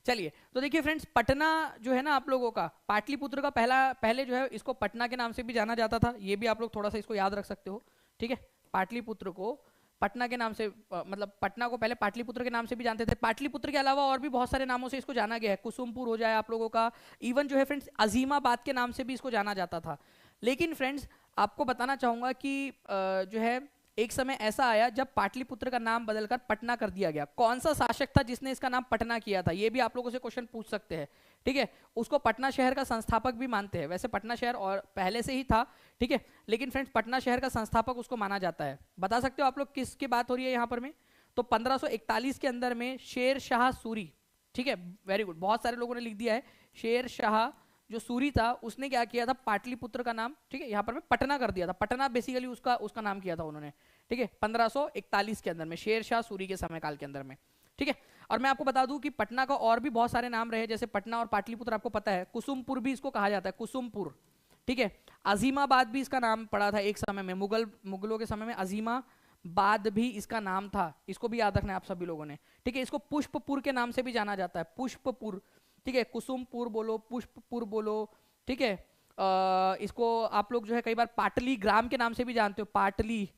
Speaker 1: चलिए, तो देखिए फ्रेंड्स पटना जो है ना आप लोगों का, पाटलिपुत्र का पहले जो है इसको पटना के नाम से भी जाना जाता था, ये भी आप लोग थोड़ा सा इसको याद रख सकते हो। ठीक है, पाटलिपुत्र को पटना के नाम से मतलब पटना को पहले पाटलिपुत्र के नाम से भी जानते थे। पाटलिपुत्र के अलावा और भी बहुत सारे नामों से इसको जाना गया है, कुसुमपुर हो जाए आप लोगों का, इवन जो है फ्रेंड्स अजीमाबाद के नाम से भी इसको जाना जाता था। लेकिन फ्रेंड्स आपको बताना चाहूंगा कि जो है एक समय ऐसा आया जब पाटलिपुत्र का नाम बदलकर पटना कर दिया गया। कौन सा शासक था जिसने इसका नाम पटना किया था, ये भी आप लोगों से क्वेश्चन पूछ सकते हैं। ठीक है, उसको पटना शहर का संस्थापक भी मानते हैं। वैसे पटना शहर और पहले से ही था, ठीक है, लेकिन फ्रेंड्स पटना शहर का संस्थापक उसको माना जाता है। बता सकते हो आप लोग किसकी बात हो रही है यहाँ पर में? तो 1541 के अंदर में शेर शाह सूरी। ठीक है, वेरी गुड, बहुत सारे लोगों ने लिख दिया है। शेर शाह जो सूरी था उसने क्या किया था, पाटलिपुत्र का नाम, ठीक है, यहाँ पर में पटना कर दिया था। पटना बेसिकली उसका नाम किया था उन्होंने। ठीक है, 1541 के अंदर में शेर शाह सूरी के समय काल के अंदर में। ठीक है, और मैं आपको बता दूं कि पटना का और भी बहुत सारे नाम रहे, जैसे पटना और पाटलिपुत्र आपको पता है, कुसुमपुर भी इसको कहा जाता है, कुसुमपुर। ठीक है, अजीमाबाद भी इसका नाम पड़ा था एक समय में, मुगलों के समय में अजीमाबाद भी इसका नाम था, इसको भी याद रखना है आप सभी लोगों ने। ठीक है, इसको पुष्पपुर के नाम से भी जाना जाता है, पुष्पपुर। ठीक है, कुसुमपुर बोलो, पुष्पपुर बोलो। ठीक है, इसको आप लोग जो है कई बार पाटली ग्राम के नाम से भी जानते हो, पाटली,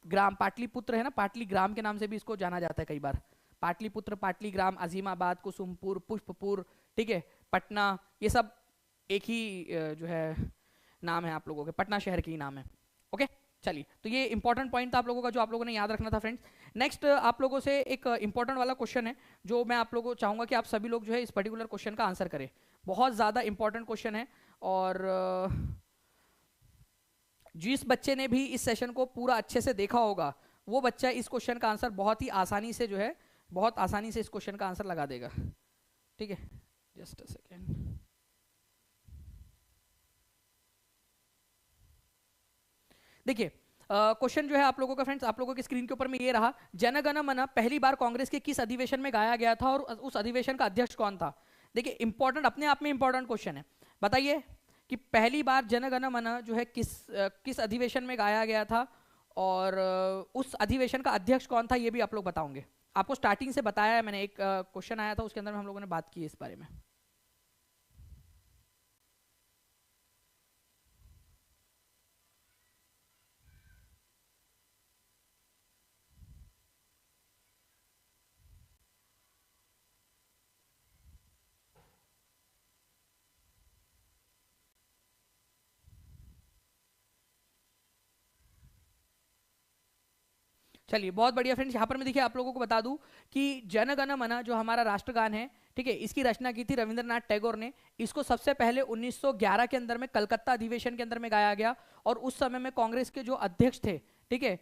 Speaker 1: ग्राम, पाटलिपुत्र है ना, पाटली ग्राम के नाम से भी इसको जाना जाता है कई बार। पाटलिपुत्र, पाटली ग्राम, अजीमाबाद, कुसुमपुर, पुष्पपुर, ठीक है, पटना, ये सब एक ही जो है नाम है आप लोगों के, पटना शहर के ही नाम है। ओके, चलिए, तो ये इंपॉर्टेंट पॉइंट था आप लोगों का जो आप लोगों ने याद रखना था फ्रेंड्स। नेक्स्ट आप लोगों से एक इंपॉर्टेंट वाला क्वेश्चन है जो मैं आप लोगों को चाहूंगा कि आप सभी लोग जो है इस पर्टिकुलर क्वेश्चन का आंसर करें। बहुत ज्यादा इंपॉर्टेंट क्वेश्चन है, और जिस बच्चे ने भी इस सेशन को पूरा अच्छे से देखा होगा वो बच्चा इस क्वेश्चन का आंसर बहुत ही आसानी से जो है, बहुत आसानी से इस क्वेश्चन का आंसर लगा देगा। ठीक है, जस्ट अ सेकेंड। देखिए, क्वेश्चन जो है आप लोगों का फ्रेंड्स, आप लोगों की स्क्रीन के ऊपर में ये रहा, जन गण मन पहली बार कांग्रेस के किस अधिवेशन में गाया गया था और उस अधिवेशन का अध्यक्ष कौन था? देखिए, इंपॉर्टेंट, अपने आप में इंपॉर्टेंट क्वेश्चन है। बताइए कि पहली बार जन गण मन जो है किस अधिवेशन में गाया गया था, और उस अधिवेशन का अध्यक्ष कौन था, ये भी आप लोग बताओगे। आपको स्टार्टिंग से बताया है मैंने, एक क्वेश्चन आया था उसके अंदर में हम लोगों ने बात की इस बारे में। चलिए, बहुत बढ़िया फ्रेंड्स, यहाँ पर मैं देखिए आप लोगों को बता दूं कि जन गण मन जो हमारा राष्ट्रगान है, ठीक है, इसकी रचना की थी रविंद्रनाथ टैगोर ने। इसको सबसे पहले 1911 के अंदर में कलकत्ता अधिवेशन के अंदर में गाया गया, और उस समय में कांग्रेस के जो अध्यक्ष थे, ठीक है,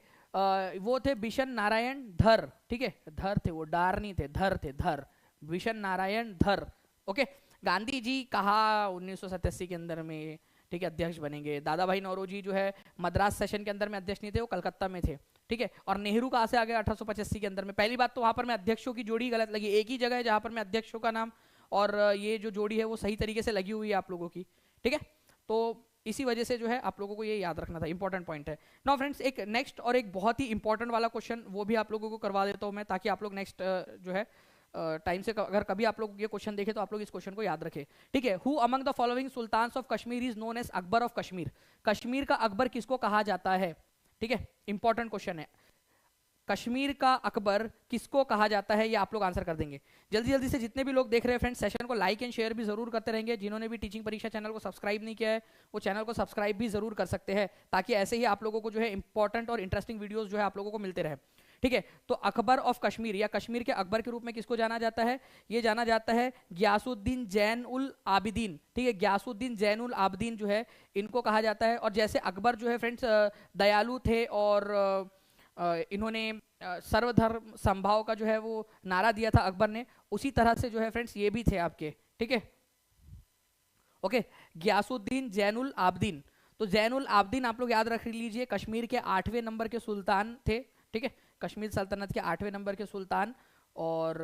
Speaker 1: वो थे बिशन नारायण धर। ठीक है, धर थे वो, डार नहीं थे, धर थे, धर, बिशन नारायण धर। ओके, गांधी जी कहा 1987 के अंदर में, ठीक है, अध्यक्ष बनेंगे। दादा भाई नौरोजी जो है मद्रास सेशन के अंदर में अध्यक्ष नहीं थे, वो कलकत्ता में थे। ठीक है, और नेहरू कहाँ से आ गया 1885 के अंदर में। पहली बात तो वहां पर मैं अध्यक्षों की जोड़ी गलत लगी, एक ही जगह है जहां पर मैं अध्यक्षों का नाम और ये जो जोड़ी है वो सही तरीके से लगी हुई है आप लोगों की। ठीक है, तो इसी वजह से जो है आप लोगों को ये याद रखना था, इंपॉर्टेंट पॉइंट है। नाउ फ्रेंड्स, एक नेक्स्ट और एक बहुत ही इंपॉर्टेंट वाला क्वेश्चन वो भी आप लोगों को करवा देता हूँ मैं, ताकि आप लोग नेक्स्ट जो है टाइम से अगर कभी आप लोग ये क्वेश्चन देखे तो आप लोग इस क्वेश्चन को याद रखें। ठीक है, who among the following sultans of Kashmir is known as Akbar of Kashmir? Kashmir का अकबर किसको कहा जाता है? ठीक है, इंपॉर्टेंट क्वेश्चन है, कश्मीर का अकबर किसको कहा जाता है, ये आप लोग आंसर कर देंगे। जल्दी जल्दी से जितने भी लोग देख रहे हैं फ्रेंड्स, सेशन को लाइक एंड शेयर भी जरूर करते रहेंगे। जिन्होंने भी टीचिंग परीक्षा चैनल को सब्सक्राइब नहीं किया है वो चैनल को सब्सक्राइब भी जरूर कर सकते हैं, ताकि ऐसे ही आप लोगों को जो है इंपॉर्टेंट और इंटरेस्टिंग वीडियोस जो है आप लोगों को मिलते रहे। ठीक है, तो अकबर ऑफ कश्मीर या कश्मीर के अकबर के रूप में किसको जाना जाता है? ये जाना जाता है ग्यासुद्दीन जैन उल आबिदीन। ठीक है, ग्यासुद्दीन जैन उल आबिदीन जो है इनको कहा जाता है। और जैसे अकबर जो है फ्रेंड्स दयालु थे और इन्होंने सर्वधर्म संभाव का जो है वो नारा दिया था अकबर ने, उसी तरह से जो है फ्रेंड्स ये भी थे आपके। ठीक है, ओके, ग्यासुद्दीन जैनुल आबदीन। तो जैनुल आबदीन आप लोग याद रख लीजिए, कश्मीर के 8वें नंबर के सुल्तान थे। ठीक है, कश्मीर सल्तनत के 8वें नंबर के सुल्तान, और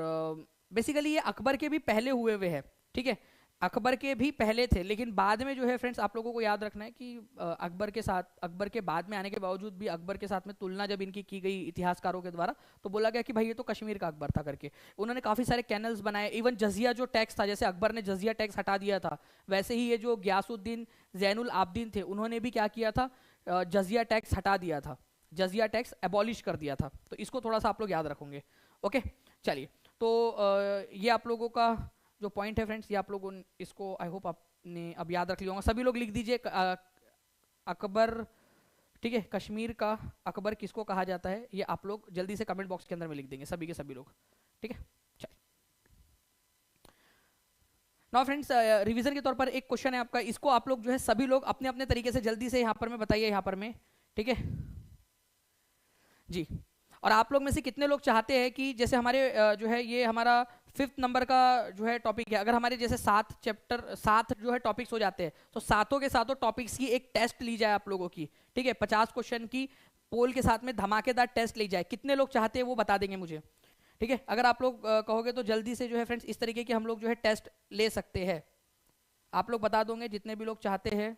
Speaker 1: बेसिकली ये अकबर के भी पहले हुए हुए हैं। ठीक है, अकबर के भी पहले थे, लेकिन बाद में जो है फ्रेंड्स आप लोगों को याद रखना है कि अकबर के साथ, अकबर के बाद में आने के बावजूद भी अकबर के साथ में तुलना जब इनकी की गई इतिहासकारों के द्वारा, तो बोला गया कि भाई ये तो कश्मीर का अकबर था करके। उन्होंने काफी सारे कैनल्स बनाए, इवन जजिया जो टैक्स था, जैसे अकबर ने जजिया टैक्स हटा दिया था, वैसे ही ये जो ग्यासुद्दीन जैनुल आबदीन थे उन्होंने भी क्या किया था, जजिया टैक्स हटा दिया था, जजिया टैक्स एबॉलिश कर दिया था। तो इसको थोड़ा सा आप लोग याद रखोगे। ओके, चलिए, तो ये आप लोगों का जो पॉइंट है फ्रेंड्स, ये आप लोगों इसको आई होप आपने अब याद रख लिया होगा। सभी लोग लिख दीजिए अकबर। ठीक है, कश्मीर का अकबर किसको कहा जाता है, ये आप लोग जल्दी से कमेंट बॉक्स के अंदर में लिख देंगे सभी के सभी लोग। ठीक है, चलिए, नाउ फ्रेंड्स रिवीजन के तौर पर एक क्वेश्चन है आपका, इसको आप लोग जो है सभी लोग अपने अपने तरीके से जल्दी से यहाँ पर में बताइए, यहाँ पर में। ठीक है जी, और आप लोग में से कितने लोग चाहते हैं कि जैसे हमारे जो है ये हमारा 5th नंबर का जो है टॉपिक है, अगर हमारे जैसे 7 जो है टॉपिक्स हो जाते हैं, तो सातों के सातों टॉपिक्स की एक टेस्ट ली जाए आप लोगों की। ठीक है, 50 क्वेश्चन की पोल के साथ में धमाकेदार टेस्ट ली जाए। कितने लोग चाहते हैं वो बता देंगे मुझे। ठीक है, अगर आप लोग कहोगे तो जल्दी से जो है फ्रेंड्स इस तरीके के हम लोग जो है टेस्ट ले सकते हैं। आप लोग बता दोगे जितने भी लोग चाहते हैं।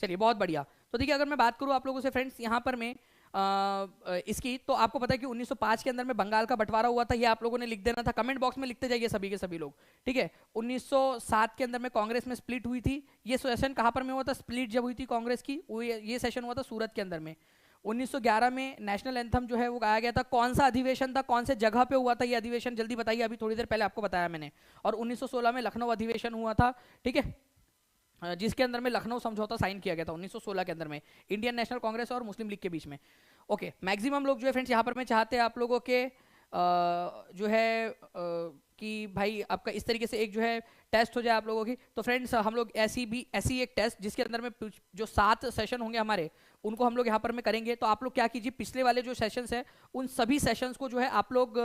Speaker 1: चलिए, बहुत बढ़िया। तो देखिए, अगर मैं बात करूं आप लोगों से फ्रेंड्स, यहाँ पर मैं इसकी, तो आपको पता है कि 1905 के अंदर में बंगाल का बंटवारा हुआ था। ये आप लोगों ने लिख देना था, कमेंट बॉक्स में लिखते जाइए सभी के सभी लोग, ठीक है। 1907 के अंदर में कांग्रेस में स्प्लिट हुई थी। ये सेशन कहां पर में हुआ था, स्प्लिट जब हुई थी कांग्रेस की, ये सेशन हुआ था सूरत के अंदर में। 1911 में नेशनल एंथम जो है वो गाया गया था। कौन सा अधिवेशन था, कौन से जगह पे हुआ था ये अधिवेशन, जल्दी बताइए, अभी थोड़ी देर पहले आपको बताया मैंने। और 1916 में लखनऊ अधिवेशन हुआ था, ठीक है, जिसके अंदर में लखनऊ समझौता साइन किया गया था 1916 के अंदर में, इंडियन नेशनल कांग्रेस और मुस्लिम लीग के बीच में। ओके, मैक्सिमम लोग जो है फ्रेंड्स यहाँ पर मैं चाहते हैं आप लोगों के जो है कि भाई आपका इस तरीके से एक जो है टेस्ट हो जाए आप लोगों की। तो फ्रेंड्स हम लोग ऐसी एक टेस्ट जिसके अंदर में जो 7 सेशन होंगे हमारे, उनको हम लोग यहाँ पर में करेंगे। तो आप लोग क्या कीजिए, पिछले वाले जो सेशंस है उन सभी सेशंस को जो है आप लोग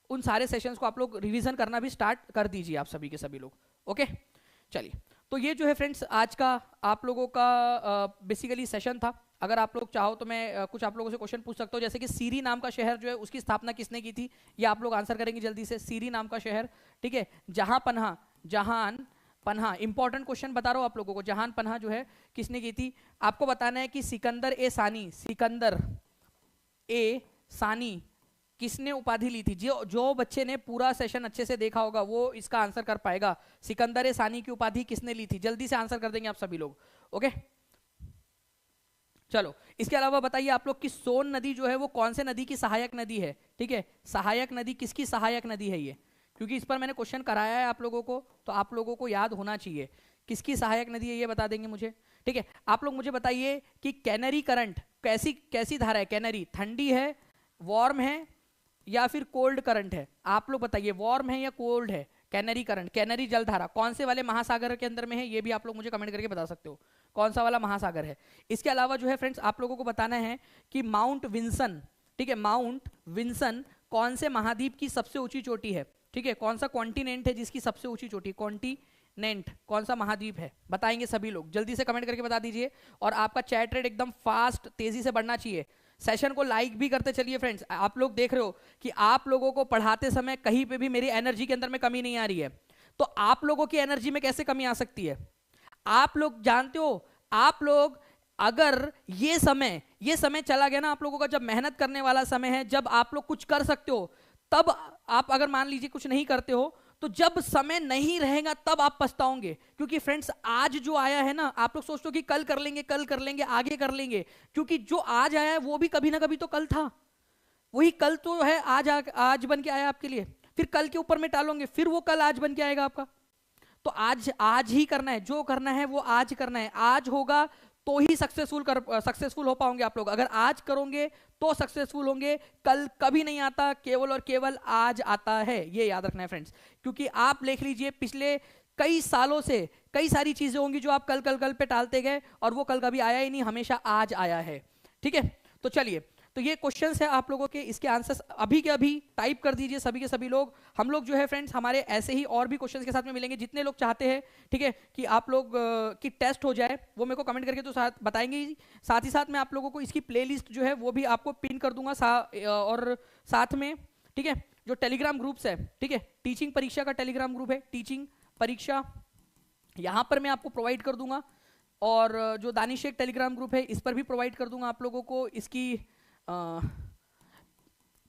Speaker 1: उन सारे सेशंस को आप लोग रिवीजन करना भी स्टार्ट कर दीजिए, आप सभी के सभी लोग। ओके, चलिए, तो ये जो है फ्रेंड्स आज का आप लोगों का बेसिकली सेशन था। अगर आप लोग चाहो तो मैं कुछ आप लोगों से क्वेश्चन पूछ सकता हूँ, जैसे कि सीरी नाम का शहर जो है उसकी स्थापना किसने की थी, ये आप लोग आंसर करेंगे जल्दी से। सीरी नाम का शहर, ठीक है। जहां पन्हा, इंपॉर्टेंट क्वेश्चन बता रहा हूं आप लोगों को, जहान पन्हा जो है किसने की थी। आपको बताना है कि सिकंदर ए सानी किसने उपाधि ली थी। जो बच्चे ने पूरा सेशन अच्छे से देखा होगा वो इसका आंसर कर पाएगा। सिकंदर ए सानी की उपाधि किसने ली थी, जल्दी से आंसर कर देंगे आप सभी लोग। ओके, चलो, इसके अलावा बताइए आप लोग कि सोन नदी जो है वो कौन से नदी की सहायक नदी है, ठीक है। सहायक नदी किसकी सहायक नदी है ये, क्योंकि इस पर मैंने क्वेश्चन कराया है आप लोगों को, तो आप लोगों को याद होना चाहिए किसकी सहायक नदी है, ये बता देंगे मुझे, ठीक है। आप लोग मुझे बताइए कि कैनरी करंट कैसी धारा है। कैनरी ठंडी है, वार्म है या फिर कोल्ड करंट है, आप लोग बताइए, वार्म है या कोल्ड है। कैनरी करंट, कैनरी जलधारा कौन से वाले महासागर के अंदर में है, ये भी आप लोग मुझे कमेंट करके बता सकते हो कौन सा वाला महासागर है। इसके अलावा जो है फ्रेंड्स आप लोगों को बताना है कि माउंट विंसन, ठीक है, माउंट विंसन कौन से महाद्वीप की सबसे ऊंची चोटी है, ठीक है। कौन सा कॉन्टिनेंट है जिसकी सबसे ऊंची चोटी, कॉन्टिनेंट कौन सा महाद्वीप है, बताएंगे सभी लोग, जल्दी से कमेंट करके बता दीजिए। और आपका चैट रेट एकदम फास्ट तेजी से बढ़ना चाहिए। सेशन को लाइक भी करते चलिए फ्रेंड्स। आप लोग देख रहे हो कि आप लोगों को पढ़ाते समय कहीं पे भी मेरी एनर्जी के अंदर में कमी नहीं आ रही है, तो आप लोगों की एनर्जी में कैसे कमी आ सकती है। आप लोग जानते हो, आप लोग अगर ये समय चला गया ना आप लोगों का, जब मेहनत करने वाला समय है, जब आप लोग कुछ कर सकते हो, तब आप अगर मान लीजिए कुछ नहीं करते हो, तो जब समय नहीं रहेगा तब आप पछताओगे। क्योंकि फ्रेंड्स आज जो आया है ना, आप लोग सोचते हो कि कल कर लेंगे आगे कर लेंगे, क्योंकि जो आज आया है वो भी कभी ना कभी तो कल था, वही कल तो है आज बन के आया आपके लिए, फिर कल के ऊपर में टालोगे, फिर वो कल आज बन के आएगा आपका। तो आज ही करना है, जो करना है वो आज करना है। आज होगा तो ही सक्सेसफुल हो पाओगे आप लोग। अगर आज करोगे तो सक्सेसफुल होंगे, कल कभी नहीं आता, केवल और केवल आज आता है, ये याद रखना है फ्रेंड्स। क्योंकि आप देख लीजिए पिछले कई सालों से कई सारी चीजें होंगी जो आप कल पे टालते गए और वो कल कभी आया ही नहीं, हमेशा आज आया है, ठीक है। तो चलिए, तो ये क्वेश्चंस है आप लोगों के, इसके आंसर्स अभी के अभी टाइप कर दीजिए सभी के सभी लोग। हम लोग जो है फ्रेंड्स हमारे ऐसे ही और भी क्वेश्चंस के साथ में मिलेंगे, जितने लोग चाहते हैं, ठीक है, कि आप लोग की टेस्ट हो जाए, वो मेरे को कमेंट करके तो साथ बताएंगे ही। साथ ही साथ मैं आप लोगों को इसकी प्लेलिस्ट जो है वो भी आपको पिन कर दूंगा और साथ में, ठीक है, जो टेलीग्राम ग्रुप्स है, ठीक है, टीचिंग परीक्षा का टेलीग्राम ग्रुप है, टीचिंग परीक्षा, यहाँ पर मैं आपको प्रोवाइड कर दूंगा। और जो दानिश शेख टेलीग्राम ग्रुप है इस पर भी प्रोवाइड कर दूंगा आप लोगों को इसकी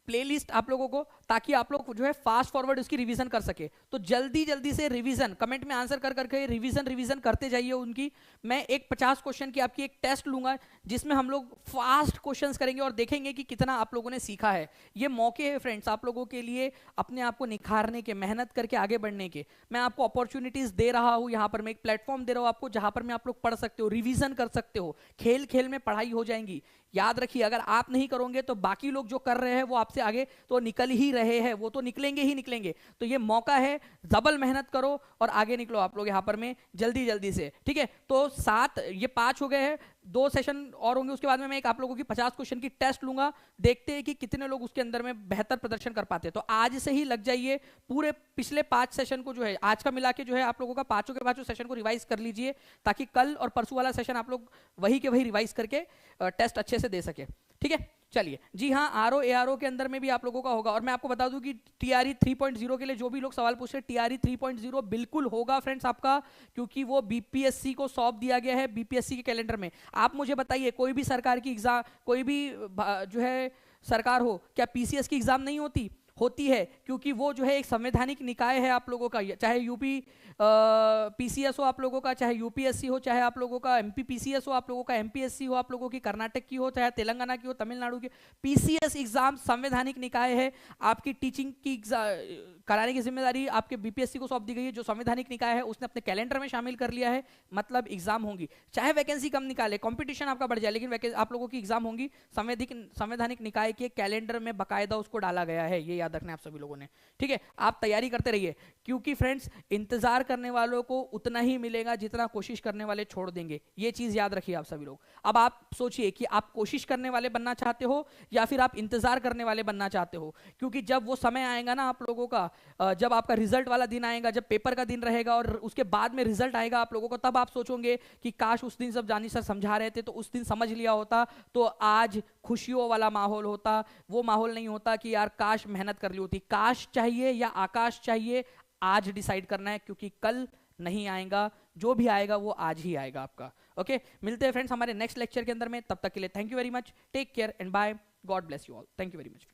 Speaker 1: प्लेलिस्ट आप लोगों को, ताकि आप लोग जो है फास्ट फॉरवर्ड उसकी रिवीजन कर सके। तो जल्दी से रिवीजन, कमेंट में आंसर कर करके रिवीजन करते जाइए उनकी। मैं एक 50 क्वेश्चन की आपकी एक टेस्ट लूंगा जिसमें हम लोग फास्ट क्वेश्चंस करेंगे और देखेंगे कि कितना आप लोगों ने सीखा है। ये मौके है फ्रेंड्स आप लोगों के लिए अपने आप को निखारने के, मेहनत करके आगे बढ़ने के। मैं आपको अपॉर्चुनिटीज दे रहा हूं, यहाँ पर मैं एक प्लेटफॉर्म दे रहा हूं आपको, जहां पर मैं आप लोग पढ़ सकते हो, रिवीजन कर सकते हो, खेल में पढ़ाई हो जाएंगी। याद रखिए, अगर आप नहीं करोगे तो बाकी लोग जो कर रहे हैं वो आपसे आगे तो निकल ही रहे हैं, वो तो निकलेंगे ही निकलेंगे। तो ये मौका है, डबल मेहनत करो और आगे निकलो आप लोग यहाँ पर में जल्दी से, ठीक है। तो 7 ये 5 हो गए हैं, 2 सेशन और होंगे, उसके बाद में मैं एक आप लोगों की 50 क्वेश्चन की टेस्ट लूंगा, देखते हैं कि कितने लोग उसके अंदर में बेहतर प्रदर्शन कर पाते हैं। तो आज से ही लग जाइए, पूरे पिछले 5 सेशन को जो है आज का मिला के जो है आप लोगों का पांचों के पांचों सेशन को रिवाइज कर लीजिए, ताकि कल और परसों वाला सेशन आप लोग वही के वही रिवाइज करके टेस्ट अच्छे से दे सके, ठीक है। चलिए जी हाँ, आरओ एआरओ के अंदर में भी आप लोगों का होगा। और मैं आपको बता दूं कि टीआरई 3.0 के लिए जो भी लोग सवाल पूछ रहे हैं, टीआरई 3.0 बिल्कुल होगा फ्रेंड्स आपका, क्योंकि वो बीपीएससी को सौंप दिया गया है बीपीएससी के कैलेंडर में। आप मुझे बताइए, कोई भी सरकार की एग्जाम, कोई भी जो है सरकार हो, क्या पीसीएस की एग्जाम नहीं होती? होती है, क्योंकि वो जो है एक संवैधानिक निकाय है आप लोगों का। चाहे यूपी पीसीएस हो आप लोगों का, चाहे यूपीएससी हो, चाहे आप लोगों का एमपी पीसीएस हो, आप लोगों का एमपीएससी हो, आप लोगों की कर्नाटक की हो, चाहे तेलंगाना की हो, तमिलनाडु की, पीसीएस एग्जाम संवैधानिक निकाय है। आपकी टीचिंग की कराने की जिम्मेदारी आपके बीपीएससी को सौंप दी गई है, जो संवैधानिक निकाय है उसने अपने कैलेंडर में शामिल कर लिया है। मतलब एग्जाम होंगी, चाहे वैकेंसी कम निकाले, कंपटीशन आपका बढ़ जाए, लेकिन आप लोगों की एग्जाम होंगी। संवैधानिक निकाय के कैलेंडर में बाकायदा उसको डाला गया है, ये याद रखना है आप सभी लोगों ने, ठीक है। आप तैयारी करते रहिए, क्योंकि फ्रेंड्स इंतजार करने वालों को उतना ही मिलेगा जितना कोशिश करने वाले छोड़ देंगे। ये चीज याद रखिए आप सभी लोग। अब आप सोचिए कि आप कोशिश करने वाले बनना चाहते हो या फिर आप इंतजार करने वाले बनना चाहते हो, क्योंकि जब वो समय आएगा ना आप लोगों का, जब आपका रिजल्ट वाला दिन आएगा, जब पेपर का दिन रहेगा और उसके बाद में रिजल्ट आएगा आप लोगों को, तब आप सोचोगे कि काश उस दिन सब जानी सर समझा रहे थे तो उस दिन समझ लिया होता, तो आज खुशियों वाला माहौल होता। वो माहौल नहीं होता कि यार काश मेहनत कर ली होती। काश चाहिए या आकाश चाहिए, आज डिसाइड करना है, क्योंकि कल नहीं आएगा, जो भी आएगा वो आज ही आएगा आपका। ओके, मिलते हैं फ्रेंड्स हमारे नेक्स्ट लेक्चर के अंदर में। तब तक के लिए thank you very much, take care and bye, god bless you all, thank you very much.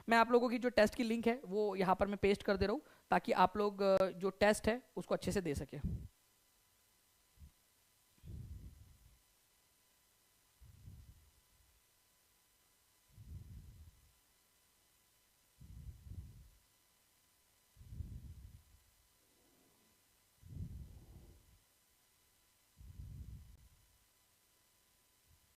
Speaker 1: मैं आप लोगों की जो टेस्ट की लिंक है वो यहाँ पर मैं पेस्ट कर दे रहा हूँ, ताकि आप लोग जो टेस्ट है उसको अच्छे से दे सके।